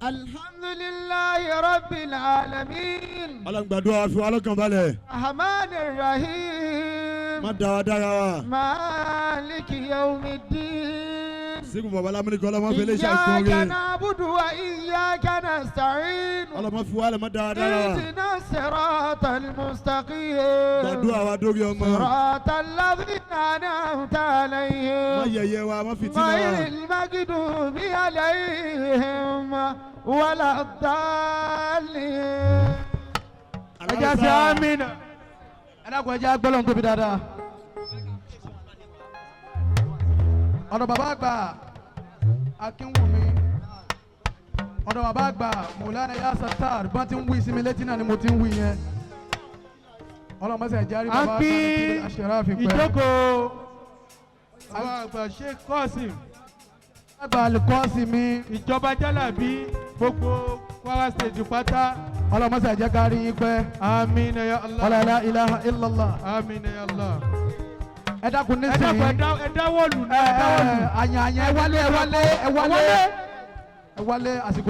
alhamdulillahi rabbil alamin. ọlọ́ngbàdúrà fi wá lọ́kàn balẹ̀. rahmanir rahim. má dára dára wa. maliki yawmiddin. Sígun Babalámúnigun ọlọ́mọ fi lè ṣàkóso. iyyaka na'budu wa iyyaka nasta'in. ọlọ́mọ fi wá lẹ̀ má dára dára wa. ihdina siratal mustaqim. gbàdúrà wa dórí ọmọ. siratal ladhina an'amta alayhim. má yẹ̀yẹ́ wa má fìtínà wa. ghayril maghdubi alayhim waladdallin. ẹ jẹ́ sí amínà. ẹ dákun ẹ jẹ́ agbọ́lọ́ tóbi dáadáa. ọ̀dọ̀ bàbá àgbà Akínwùmí, ọ̀dọ̀ bàbá àgbà Mùlánà Yá Sátár bá ti ń wí sí mi létí náà ni mo ti ń wí yẹn. ọlọ́mọsẹ̀ járí bàbá àgbà Aṣẹ́ráfì pẹ́. ìjókòó àwọn àgbà Sheikh Qasim, àgbà Al-Qasim mi. ìjọba Jálàbí gbogbo Kwara State pátá. ọlọ́mọsẹ̀ jẹ́ kárí yín pẹ́. Àmín ya Allah. wala la ilaha illallah. Àmín ya Allah. ẹ dákun nísìnyí. ẹ dáwọ́lù náà. àyàn ẹ wálé àsìkò